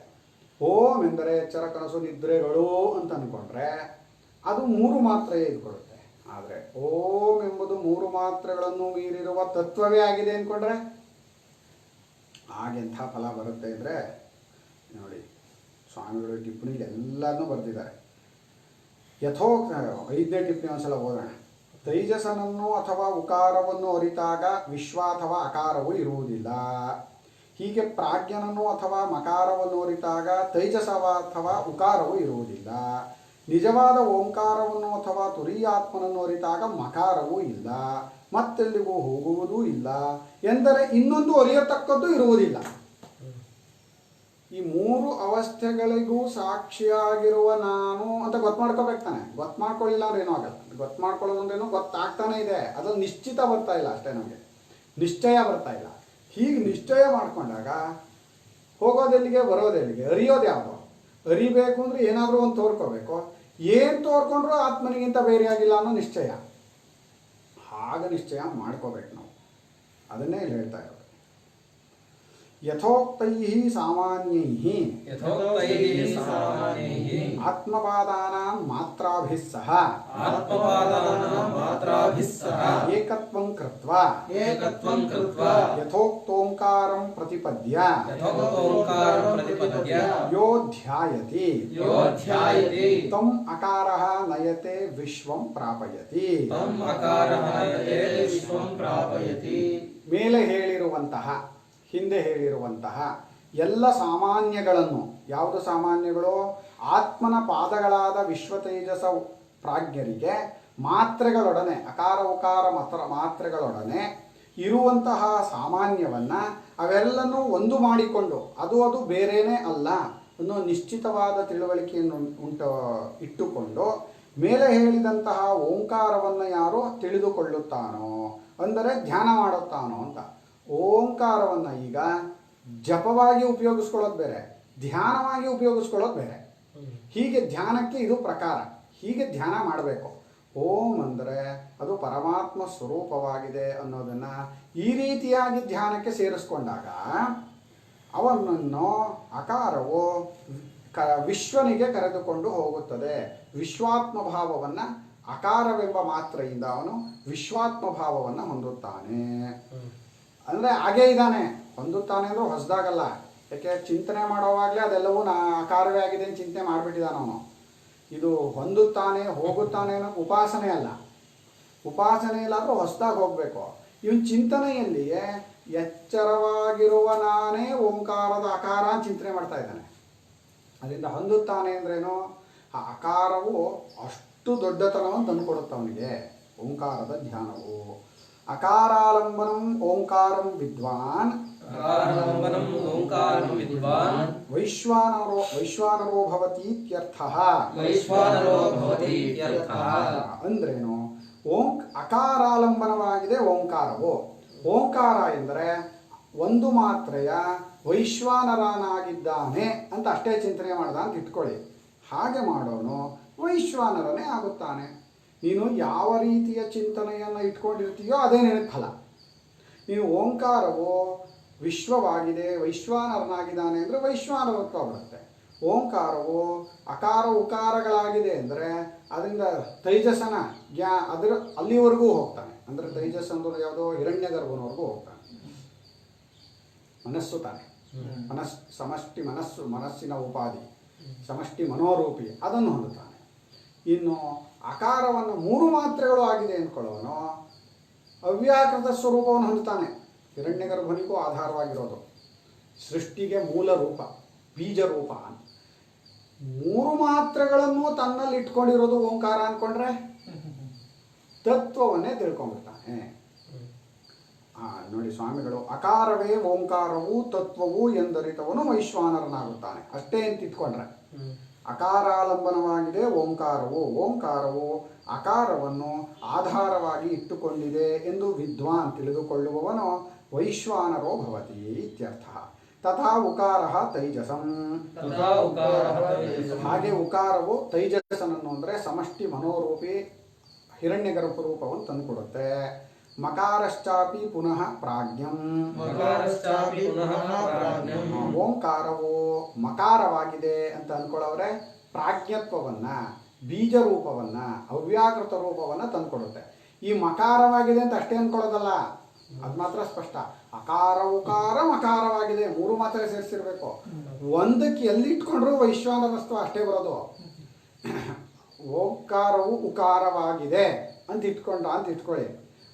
Speaker 2: ಓಂ ಎಂದರೆ ಎಚ್ಚರ ಕನಸು ನಿದ್ರೆಗಳು ಅಂತ ಅಂದ್ಕೊಂಡ್ರೆ ಅದು 3 ಮಾತ್ರೆ ಇದು ಕೊಡುತ್ತೆ. ಆದರೆ ಓಂ ಎಂಬುದು 3 ಮಾತ್ರೆಗಳನ್ನು ಮೀರಿರುವ ತತ್ವವೇ ಆಗಿದೆ ಅಂದ್ಕೊಂಡ್ರೆ ಹಾಗೆಂಥ ಫಲ ಬರುತ್ತೆ ಅಂದರೆ ನೋಡಿ, ಸ್ವಾಮಿಗಳು ಟಿಪ್ಪಣಿಲಿ ಎಲ್ಲನೂ ಬರೆದಿದ್ದಾರೆ. ಯಥೋಕ್ತ 5ನೇ ಟಿಪ್ಪಣಿ ಒಂದ್ಸಲ ಓದೋಣ. ತೈಜಸನನ್ನು ಅಥವಾ ಉಕಾರವನ್ನು ಅರಿತಾಗ ವಿಶ್ವ ಅಥವಾ ಅಕಾರವು ಇರುವುದಿಲ್ಲ. ಹೀಗೆ ಪ್ರಾಜ್ಞನನ್ನು ಅಥವಾ ಮಕಾರವನ್ನು ಅರಿತಾಗ ತೈಜಸವ ಅಥವಾ ಉಕಾರವು ಇರುವುದಿಲ್ಲ. ನಿಜವಾದ ಓಂಕಾರವನ್ನು ಅಥವಾ ತುರೀಯಾತ್ಮನನ್ನು ಅರಿತಾಗ ಮಕಾರವೂ ಇಲ್ಲ, ಮತ್ತೆಲ್ಲಿಗೂ ಹೋಗುವುದೂ ಇಲ್ಲ ಎಂದರೆ ಇನ್ನೊಂದು ಅರಿಯತಕ್ಕದ್ದು ಇರುವುದಿಲ್ಲ. ಈ 3 ಅವಸ್ಥೆಗಳಿಗೂ ಸಾಕ್ಷಿಯಾಗಿರುವ ನಾನು ಅಂತ ಗೊತ್ತು ಮಾಡ್ಕೋಬೇಕು ತಾನೆ. ಗೊತ್ತು ಮಾಡ್ಕೊಳ್ಳಿಲ್ಲ ಅಂದ್ರೆ ಏನೂ ಆಗಲ್ಲ. ಗೊತ್ತು ಮಾಡ್ಕೊಳ್ಳೋದು ಅಂದ್ರೇನು, ಗೊತ್ತಾಗ್ತಾನೆ ಇದೆ, ಅದ್ರಲ್ಲಿ ನಿಶ್ಚಿತ ಬರ್ತಾ ಇಲ್ಲ ಅಷ್ಟೇ, ನಮಗೆ ನಿಶ್ಚಯ ಬರ್ತಾ ಇಲ್ಲ. ಹೀಗೆ ನಿಶ್ಚಯ ಮಾಡ್ಕೊಂಡಾಗ ಹೋಗೋದೆಲ್ಲಿಗೆ, ಬರೋದೆಲ್ಲಿಗೆ, ಅರಿಯೋದು ಯಾವುದು? ಅರಿಬೇಕು ಅಂದರೆ ಏನಾದರೂ ಒಂದು ತೋರ್ಕೋಬೇಕು. ಏನು ತೋರ್ಕೊಂಡ್ರೂ ಆತ್ಮನಿಗಿಂತ ಬೇರೆಯಾಗಿಲ್ಲ ಅನ್ನೋ ನಿಶ್ಚಯ. ಆಗ ನಿಶ್ಚಯ ಮಾಡ್ಕೋಬೇಕು ನಾವು. ಅದನ್ನೇ ಇಲ್ಲಿ ಹೇಳ್ತಾ ಇರೋದು. ಯಥೋಕ್ತೈಃ ಸಾಮಾನ್ಯೈಃ ಆತ್ಮಪಾದಾನಾಂ ಮಾತ್ರಾಭಿಃ ಸಹ ಏಕತ್ವಂ ಕೃತ್ವಾ ಯಥೋಕ್ತೋಂಕಾರಂ ಪ್ರತಿಪದ್ಯ ಯೋ ಧ್ಯಾಯತಿ ತಂ ಅಕಾರಃ ನಯತೆ ವಿಶ್ವಂ ಪ್ರಾಪಯತಿ. ಮೇಲೆ ಹೇಳಿರುವಂತಹ, ಹಿಂದೆ ಹೇಳಿರುವಂತಹ ಎಲ್ಲ ಸಾಮಾನ್ಯಗಳನ್ನು, ಯಾವುದು ಸಾಮಾನ್ಯಗಳು? ಆತ್ಮನ ಪಾದಗಳಾದ ವಿಶ್ವತೇಜಸ ಪ್ರಾಜ್ಞರಿಗೆ ಮಾತ್ರೆಗಳೊಡನೆ, ಅಕಾರ ಉಕಾರ ಮಾತ್ರೆಗಳೊಡನೆ ಇರುವಂತಹ ಸಾಮಾನ್ಯವನ್ನು ಅವೆಲ್ಲನೂ ಒಂದು ಮಾಡಿಕೊಂಡು ಅದು ಬೇರೆಯೇ ಅಲ್ಲ ಅನ್ನೋ ನಿಶ್ಚಿತವಾದ ತಿಳುವಳಿಕೆಯನ್ನು ಇಟ್ಟುಕೊಂಡು ಮೇಲೆ ಹೇಳಿದಂತಹ ಓಂಕಾರವನ್ನು ಯಾರು ತಿಳಿದುಕೊಳ್ಳುತ್ತಾನೋ, ಅಂದರೆ ಧ್ಯಾನ ಮಾಡುತ್ತಾನೋ ಅಂತ. ಓಂಕಾರವನ್ನು ಈಗ ಜಪವಾಗಿ ಉಪಯೋಗಿಸ್ಕೊಳ್ಳೋದು ಬೇರೆ, ಧ್ಯಾನವಾಗಿ ಉಪಯೋಗಿಸ್ಕೊಳ್ಳೋದು ಬೇರೆ. ಹೀಗೆ ಧ್ಯಾನಕ್ಕೆ ಇದು ಪ್ರಕಾರ. ಹೀಗೆ ಧ್ಯಾನ ಮಾಡಬೇಕು. ಓಂ ಅಂದರೆ ಅದು ಪರಮಾತ್ಮ ಸ್ವರೂಪವಾಗಿದೆ ಅನ್ನೋದನ್ನು ಈ ರೀತಿಯಾಗಿ ಧ್ಯಾನಕ್ಕೆ ಸೇರಿಸ್ಕೊಂಡಾಗ ಅವನನ್ನು ಅಕಾರವು ವಿಶ್ವನಿಗೆ ಕರೆದುಕೊಂಡು ಹೋಗುತ್ತದೆ. ವಿಶ್ವಾತ್ಮ ಭಾವವನ್ನು ಅಕಾರವೆಂಬ ಮಾತ್ರೆಯಿಂದ ಅವನು ವಿಶ್ವಾತ್ಮ ಭಾವವನ್ನು ಹೊಂದುತ್ತಾನೆ. ಅಂದರೆ ಹಾಗೇ ಇದ್ದಾನೆ, ಹೊಂದುತ್ತಾನೆ ಅಂದರೆ ಹೊಸದಾಗಲ್ಲ. ಯಾಕೆ ಚಿಂತನೆ ಮಾಡೋವಾಗಲೇ ಅದೆಲ್ಲವೂ ಅಕಾರವೇ ಆಗಿದೆ ಅಂತ ಚಿಂತನೆ ಮಾಡಿಬಿಟ್ಟಿದ್ದಾನೆ ಅವನು. ಇದು ಹೊಂದುತ್ತಾನೆ ಹೋಗುತ್ತಾನೆ ಅನ್ನೋ ಉಪಾಸನೆ ಅಲ್ಲ. ಉಪಾಸನೆ ಇಲ್ಲಾದರೂ ಹೊಸದಾಗಿ ಹೋಗಬೇಕು. ಇವನ್ ಚಿಂತನೆಯಲ್ಲಿಯೇ ಎಚ್ಚರವಾಗಿರುವ ನಾನೇ ಓಂಕಾರದ ಅಕಾರ ಅಂತ ಚಿಂತನೆ ಮಾಡ್ತಾ ಇದ್ದಾನೆ. ಅದರಿಂದ ಹೊಂದುತ್ತಾನೆ ಅಂದ್ರೇನು, ಆ ಅಕಾರವು ಅಷ್ಟು ದೊಡ್ಡತನವನ್ನು ತಂದುಕೊಡುತ್ತೆ ಅವನಿಗೆ. ಓಂಕಾರದ ಧ್ಯಾನವು ಅಕಾರಾಲಂಬನಂ ಓಂಕಾರಂ ವಿದ್ವಾನ್
Speaker 1: ಓಂಕಾರಂ ವಿದ್ವಾನ್
Speaker 2: ವೈಶ್ವಾನರೋ ಭವತಿ ಇತ್ಯರ್ಥಃ. ಅಂದ್ರೇನು, ಅಕಾರಾಲಂಬನವಾಗಿದೆ ಓಂಕಾರವು. ಓಂಕಾರ ಎಂದರೆ ಒಂದು ಮಾತ್ರೆಯ ವೈಶ್ವಾನರನಾಗಿದ್ದಾನೆ ಅಂತ ಅಷ್ಟೇ ಚಿಂತನೆ ಮಾಡ್ದ ಅಂತ ಇಟ್ಕೊಳ್ಳಿ. ಹಾಗೆ ಮಾಡೋನು ವೈಶ್ವಾನರನೇ ಆಗುತ್ತಾನೆ. ನೀನು ಯಾವ ರೀತಿಯ ಚಿಂತನೆಯನ್ನು ಇಟ್ಕೊಂಡಿರ್ತೀಯೋ ಅದೇ ನಿನಗೆ ಫಲ. ನೀನು ಓಂಕಾರವು ವಿಶ್ವವಾಗಿದೆ ವೈಶ್ವಾನರನಾಗಿದ್ದಾನೆ ಅಂದರೆ ವೈಶ್ವಾನರತ್ವ ಬರುತ್ತೆ. ಓಂಕಾರವು ಅಕಾರ ಉಕಾರಗಳಾಗಿದೆ ಅಂದರೆ ಅದರಿಂದ ತೈಜಸನ ಅದರ ಅಲ್ಲಿವರೆಗೂ ಹೋಗ್ತಾನೆ. ಅಂದರೆ ತೈಜಸ್ ಅಂದ್ರೆ ಯಾವುದೋ ಹಿರಣ್ಯ ಗರ್ಭನವರೆಗೂ ಹೋಗ್ತಾನೆ. ಮನಸ್ಸು ತಾನೆ, ಸಮಷ್ಟಿ ಮನಸ್ಸಿನ ಉಪಾಧಿ, ಸಮಷ್ಟಿ ಮನೋರೂಪಿ, ಅದನ್ನು ಹೊಂದುತ್ತಾನೆ. ಇನ್ನು ಅಕಾರವನ್ನು 3 ಮಾತ್ರೆಗಳು ಆಗಿದೆ ಅಂದ್ಕೊಳ್ಳೋನು ಅವ್ಯಾಕೃತ ಸ್ವರೂಪವನ್ನು ಹೊಂದುತ್ತಾನೆ. ಹಿರಣ್ಯ ಗರ್ಭನಿಗೂ ಆಧಾರವಾಗಿರೋದು ಸೃಷ್ಟಿಗೆ ಮೂಲ ರೂಪ, ಬೀಜ ರೂಪ. 3 ಮಾತ್ರೆಗಳನ್ನು ತನ್ನಲ್ಲಿ ಇಟ್ಕೊಂಡಿರೋದು ಓಂಕಾರ ಅಂದ್ಕೊಂಡ್ರೆ ತತ್ವವನ್ನೇ ತಿಳ್ಕೊಂಡ್ಬಿಡ್ತಾನೆ. ನೋಡಿ ಸ್ವಾಮಿಗಳು, ಅಕಾರವೇ ಓಂಕಾರವು ತತ್ವವು ಎಂದರಿತವನು ವೈಶ್ವಾನರನಾಗುತ್ತಾನೆ ಅಷ್ಟೇ ಅಂತ ಇಟ್ಕೊಂಡ್ರೆ. ಅಕಾರಾಲಂಬನವಾಗಿದೆ ಓಂಕಾರವು, ಓಂಕಾರವು ಅಕಾರವನ್ನು ಆಧಾರವಾಗಿ ಇಟ್ಟುಕೊಂಡಿದೆ ಎಂದು ವಿದ್ವಾನ್ ತಿಳಿದುಕೊಳ್ಳುವವನು ವೈಶ್ವಾನರೋ ಭವತಿ ಇತ್ಯರ್ಥ. ತಥಾ ಉಕಾರಃ ತೈಜಸಂ. ಹಾಗೆ ಉಕಾರವು ತೈಜಸನನ್ನು ಅಂದರೆ ಸಮಷ್ಟಿ ಮನೋರೂಪಿ ಹಿರಣ್ಯಗರ್ಭ ರೂಪವನ್ನು ತಂದುಕೊಡುತ್ತೆ. ಮಕಾರಶ್ಚಾಪಿ ಪುನಃ ಪ್ರಾಜ್ಞಂ. ಓಂಕಾರವು ಮಕಾರವಾಗಿದೆ ಅಂತ ಅಂದ್ಕೊಳ್ಳೋರೆ ಪ್ರಾಜ್ಞತ್ವವನ್ನ, ಬೀಜ ರೂಪವನ್ನ, ಅವ್ಯಾಕೃತ ರೂಪವನ್ನ ತಂದುಕೊಡುತ್ತೆ. ಈ ಮಕಾರವಾಗಿದೆ ಅಂತ ಅಷ್ಟೇ ಅಂದ್ಕೊಳ್ಳೋದಲ್ಲ, ಅದು ಮಾತ್ರ ಸ್ಪಷ್ಟ. ಅಕಾರ ಉಕಾರ ಮಕಾರವಾಗಿದೆ 3 ಮಾತ್ರ ಸೇರಿಸಿರ್ಬೇಕು. ಒಂದಕ್ಕೆ ಎಲ್ಲಿಟ್ಕೊಂಡ್ರು ವೈಶ್ವಾನರಸ್ತು ಅಷ್ಟೇ ಬರೋದು. ಓಂಕಾರವು ಉಕಾರವಾಗಿದೆ ಅಂತ ಇಟ್ಕೊಳ್ಳಿ.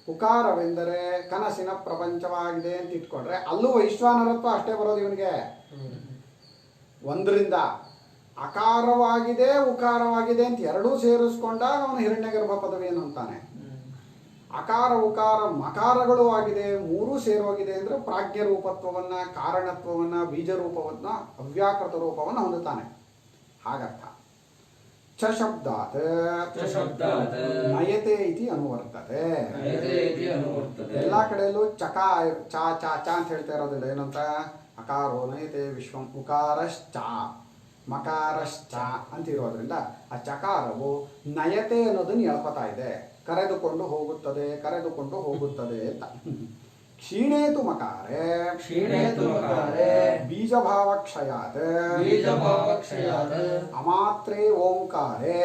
Speaker 2: ಉಕಾರವೆಂದರೆ ಕನಸಿನ ಪ್ರಪಂಚವಾಗಿದೆ ಅಂತ ಇಟ್ಕೊಂಡ್ರೆ ಅಲ್ಲೂ ವೈಶ್ವಾನರತ್ವ ಅಷ್ಟೇ ಬರೋದು ಇವನಿಗೆ. ಒಂದರಿಂದ ಅಕಾರವಾಗಿದೆ ಉಕಾರವಾಗಿದೆ ಅಂತ ಎರಡೂ ಸೇರಿಸ್ಕೊಂಡಾಗ ಅವನು ಹಿರಣ್ಯಗರ್ಭ ಪದವಿಯನ್ನು ಅಂತಾನೆ. ಅಕಾರ ಉಕಾರ ಮಕಾರಗಳು ಆಗಿದೆ 3 ಸೇರೋಗಿದೆ ಅಂದರೆ ಪ್ರಾಜ್ಞ ರೂಪತ್ವವನ್ನು, ಕಾರಣತ್ವವನ್ನು, ಬೀಜ ರೂಪವನ್ನು, ಅವ್ಯಾಕೃತ ರೂಪವನ್ನು ಹೊಂದುತ್ತಾನೆ. ಹಾಗರ್ಥ. ಚ ಶಬ್ದಾತ್ ನಯತೆ ಇತಿ ಅನುವರ್ತತೆ. ಎಲ್ಲ ಕಡೆಯಲ್ಲೂ ಚಕ ಚ ಚ ಚ ಅಂತ ಹೇಳ್ತಾ ಇರೋದಿಲ್ಲ. ಏನಂತ ಅಕಾರೋ ನಯತೆ ವಿಶ್ವಂ ಉಕಾರಶ್ಚ ಮಕಾರಶ್ಚ ಅಂತ ಇರೋದ್ರಿಂದ ಆ ಚಕಾರವು ನಯತೆ ಅನ್ನೋದನ್ನು ಎಳ್ಕೊತಾ ಇದೆ. ಕರೆದುಕೊಂಡು ಹೋಗುತ್ತದೆ ಅಂತ. ಕ್ಷೀಣೇತು ಮಕಾರೆ ಬೀಜಭಾವಕ್ಷಯಾತ್ ಅಮಾತ್ರೇ ಓಂಕಾರೆ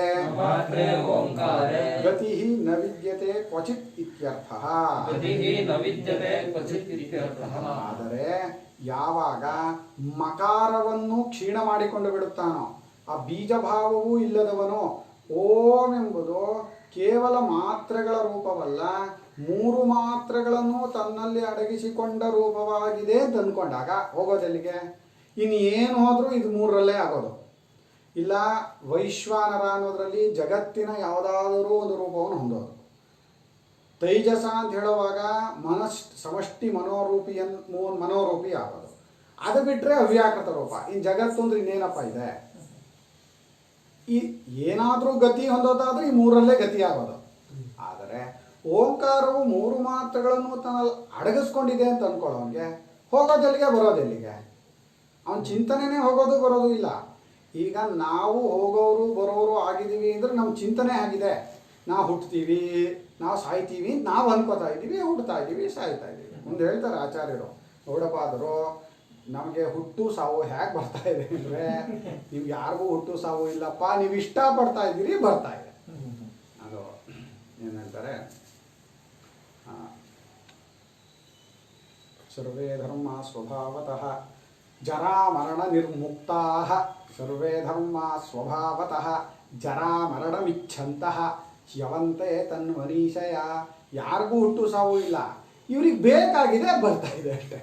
Speaker 2: ಗತಿ ನ ವಿದ್ಯತೆ ಕ್ವಚಿತ್ ಇತ್ಯರ್ಥಃ. ಆದರೆ ಯಾವಾಗ ಮಕಾರವನ್ನು ಕ್ಷೀಣ ಮಾಡಿಕೊಂಡು ಬಿಡುತ್ತಾನೋ, ಆ ಬೀಜಭಾವವೂ ಇಲ್ಲದವನು ಓಂ ಎಂಬುದು ಕೇವಲ ಮಾತ್ರೆಗಳ ರೂಪವಲ್ಲ, 3 ಮಾತ್ರೆಗಳನ್ನು ತನ್ನಲ್ಲಿ ಅಡಗಿಸಿಕೊಂಡ ರೂಪವಾಗಿದೆ ಅಂತ ಅಂದ್ಕೊಂಡಾಗ ಹೋಗೋದೆಲ್ಲಿಗೆ? ಇನ್ನು ಏನು ಹೋದರೂ ಇದು 3ರಲ್ಲೇ ಆಗೋದು. ಇಲ್ಲ ವೈಶ್ವಾನರ ಅನ್ನೋದ್ರಲ್ಲಿ ಜಗತ್ತಿನ ಯಾವುದಾದರೂ ಒಂದು ರೂಪವನ್ನು ಹೊಂದೋದು. ತೈಜಸ ಅಂತ ಹೇಳುವಾಗ ಸಮಷ್ಟಿ ಮನೋರೂಪಿ ಆಗೋದು. ಅದು ಬಿಟ್ಟರೆ ಅವ್ಯಾಕೃತ ರೂಪ. ಇನ್ನು ಜಗತ್ತು ಅಂದ್ರೆ ಇನ್ನೇನಪ್ಪ ಇದೆ? ಈ ಏನಾದರೂ ಗತಿ ಹೊಂದೋದಾದ್ರೆ ಈ 3ರಲ್ಲೇ ಗತಿ ಆಗೋದು. ಆದರೆ ಓಂಕಾರವು 3 ಮಾತ್ರೆಗಳನ್ನು ತನ್ನಲ್ಲಿ ಅಡಗಿಸ್ಕೊಂಡಿದೆ ಅಂತ ಅಂದ್ಕೊಳ್ಳೋನಿಗೆ ಹೋಗೋದೆಲ್ಲಿಗೆ ಬರೋದೆಲ್ಲಿಗೆ? ಅವನ ಚಿಂತನೆನೇ ಹೋಗೋದು ಬರೋದು ಇಲ್ಲ. ಈಗ ನಾವು ಹೋಗೋರು ಬರೋರು ಆಗಿದ್ದೀವಿ ಅಂದರೆ ನಮ್ಮ ಚಿಂತನೆ ಆಗಿದೆ. ನಾವು ಹುಟ್ತೀವಿ, ನಾವು ಸಾಯ್ತೀವಿ, ನಾವು ಅನ್ಕೋತಾ ಇದ್ದೀವಿ, ಹುಡ್ತಾ ಇದ್ದೀವಿ, ಸಾಯ್ತಾ ಇದ್ದೀವಿ. ಮುಂದೆ ಹೇಳ್ತಾರೆ ಆಚಾರ್ಯರು, ಗೌಡಪಾದರು, ನಮಗೆ ಹುಟ್ಟು ಸಾವು ಹೇಗೆ ಬರ್ತಾ ಇದೆ ಅಂದರೆ ನಿಮ್ಗೆ ಯಾರಿಗೂ ಹುಟ್ಟು ಸಾವು ಇಲ್ಲಪ್ಪ, ನೀವು ಇಷ್ಟಪಡ್ತಾ ಇದ್ದೀರಿ ಬರ್ತಾ ಇದೆ. ಅದು ಏನು ಹೇಳ್ತಾರೆ, ಸರ್ವೇ ಧರ್ಮ ಸ್ವಭಾವತಃ ಜರಾ ಮರಣ ನಿರ್ಮುಕ್ತಾ, ಸರ್ವೇ ಧರ್ಮ ಸ್ವಭಾವತಃ ಜರಾ ಮರಣಮಿಚ್ಛಂತಹ ಚ್ಯವಂತೆ ತನ್ಮನೀಷಯ. ಯಾರಿಗೂ ಹುಟ್ಟು ಸಾವು ಇಲ್ಲ, ಇವ್ರಿಗೆ ಬೇಕಾಗಿದೆ ಬರ್ತಾ ಇದೆ ಅಷ್ಟೇ.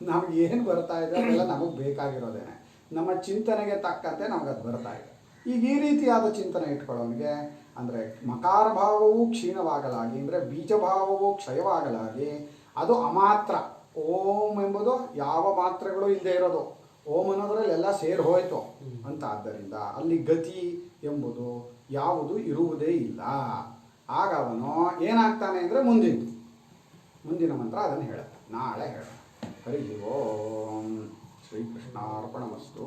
Speaker 2: ನಮ್ಗೆ ಏನು ಬರ್ತಾ ಇದೆ ಅದೆಲ್ಲ ನಮಗೆ ಬೇಕಾಗಿರೋದೇನೆ, ನಮ್ಮ ಚಿಂತನೆಗೆ ತಕ್ಕಂತೆ ನಮ್ಗೆ ಅದು ಬರ್ತಾ ಇದೆ. ಈಗ ಈ ರೀತಿಯಾದ ಚಿಂತನೆ ಇಟ್ಕೊಳ್ಳೋನಿಗೆ ಅಂದರೆ ಮಕಾರ ಭಾವವು ಕ್ಷೀಣವಾಗಲಾಗಿ ಅಂದರೆ ಬೀಜಭಾವವು ಕ್ಷಯವಾಗಲಾಗಿ ಅದು ಅಮಾತ್ರ. ಓಂ ಎಂಬುದು ಯಾವ ಮಾತ್ರೆಗಳು ಇಲ್ಲದೆ ಇರೋದು, ಓಂ ಅನ್ನೋದ್ರಲ್ಲಿ ಎಲ್ಲ ಸೇರಿ ಹೋಯ್ತು ಅಂತ. ಆದ್ದರಿಂದ ಅಲ್ಲಿ ಗತಿ ಎಂಬುದು ಯಾವುದು ಇರುವುದೇ ಇಲ್ಲ. ಆಗ ಅವನು ಏನಾಗ್ತಾನೆ ಅಂದರೆ ಮುಂದಿನ ಮಂತ್ರ ಅದನ್ನು ಹೇಳುತ್ತೆ, ನಾಳೆ ಹೇಳ. ಹರಿ ಓಂ. ಶ್ರೀಕೃಷ್ಣಾರ್ಪಣಮಸ್ತು.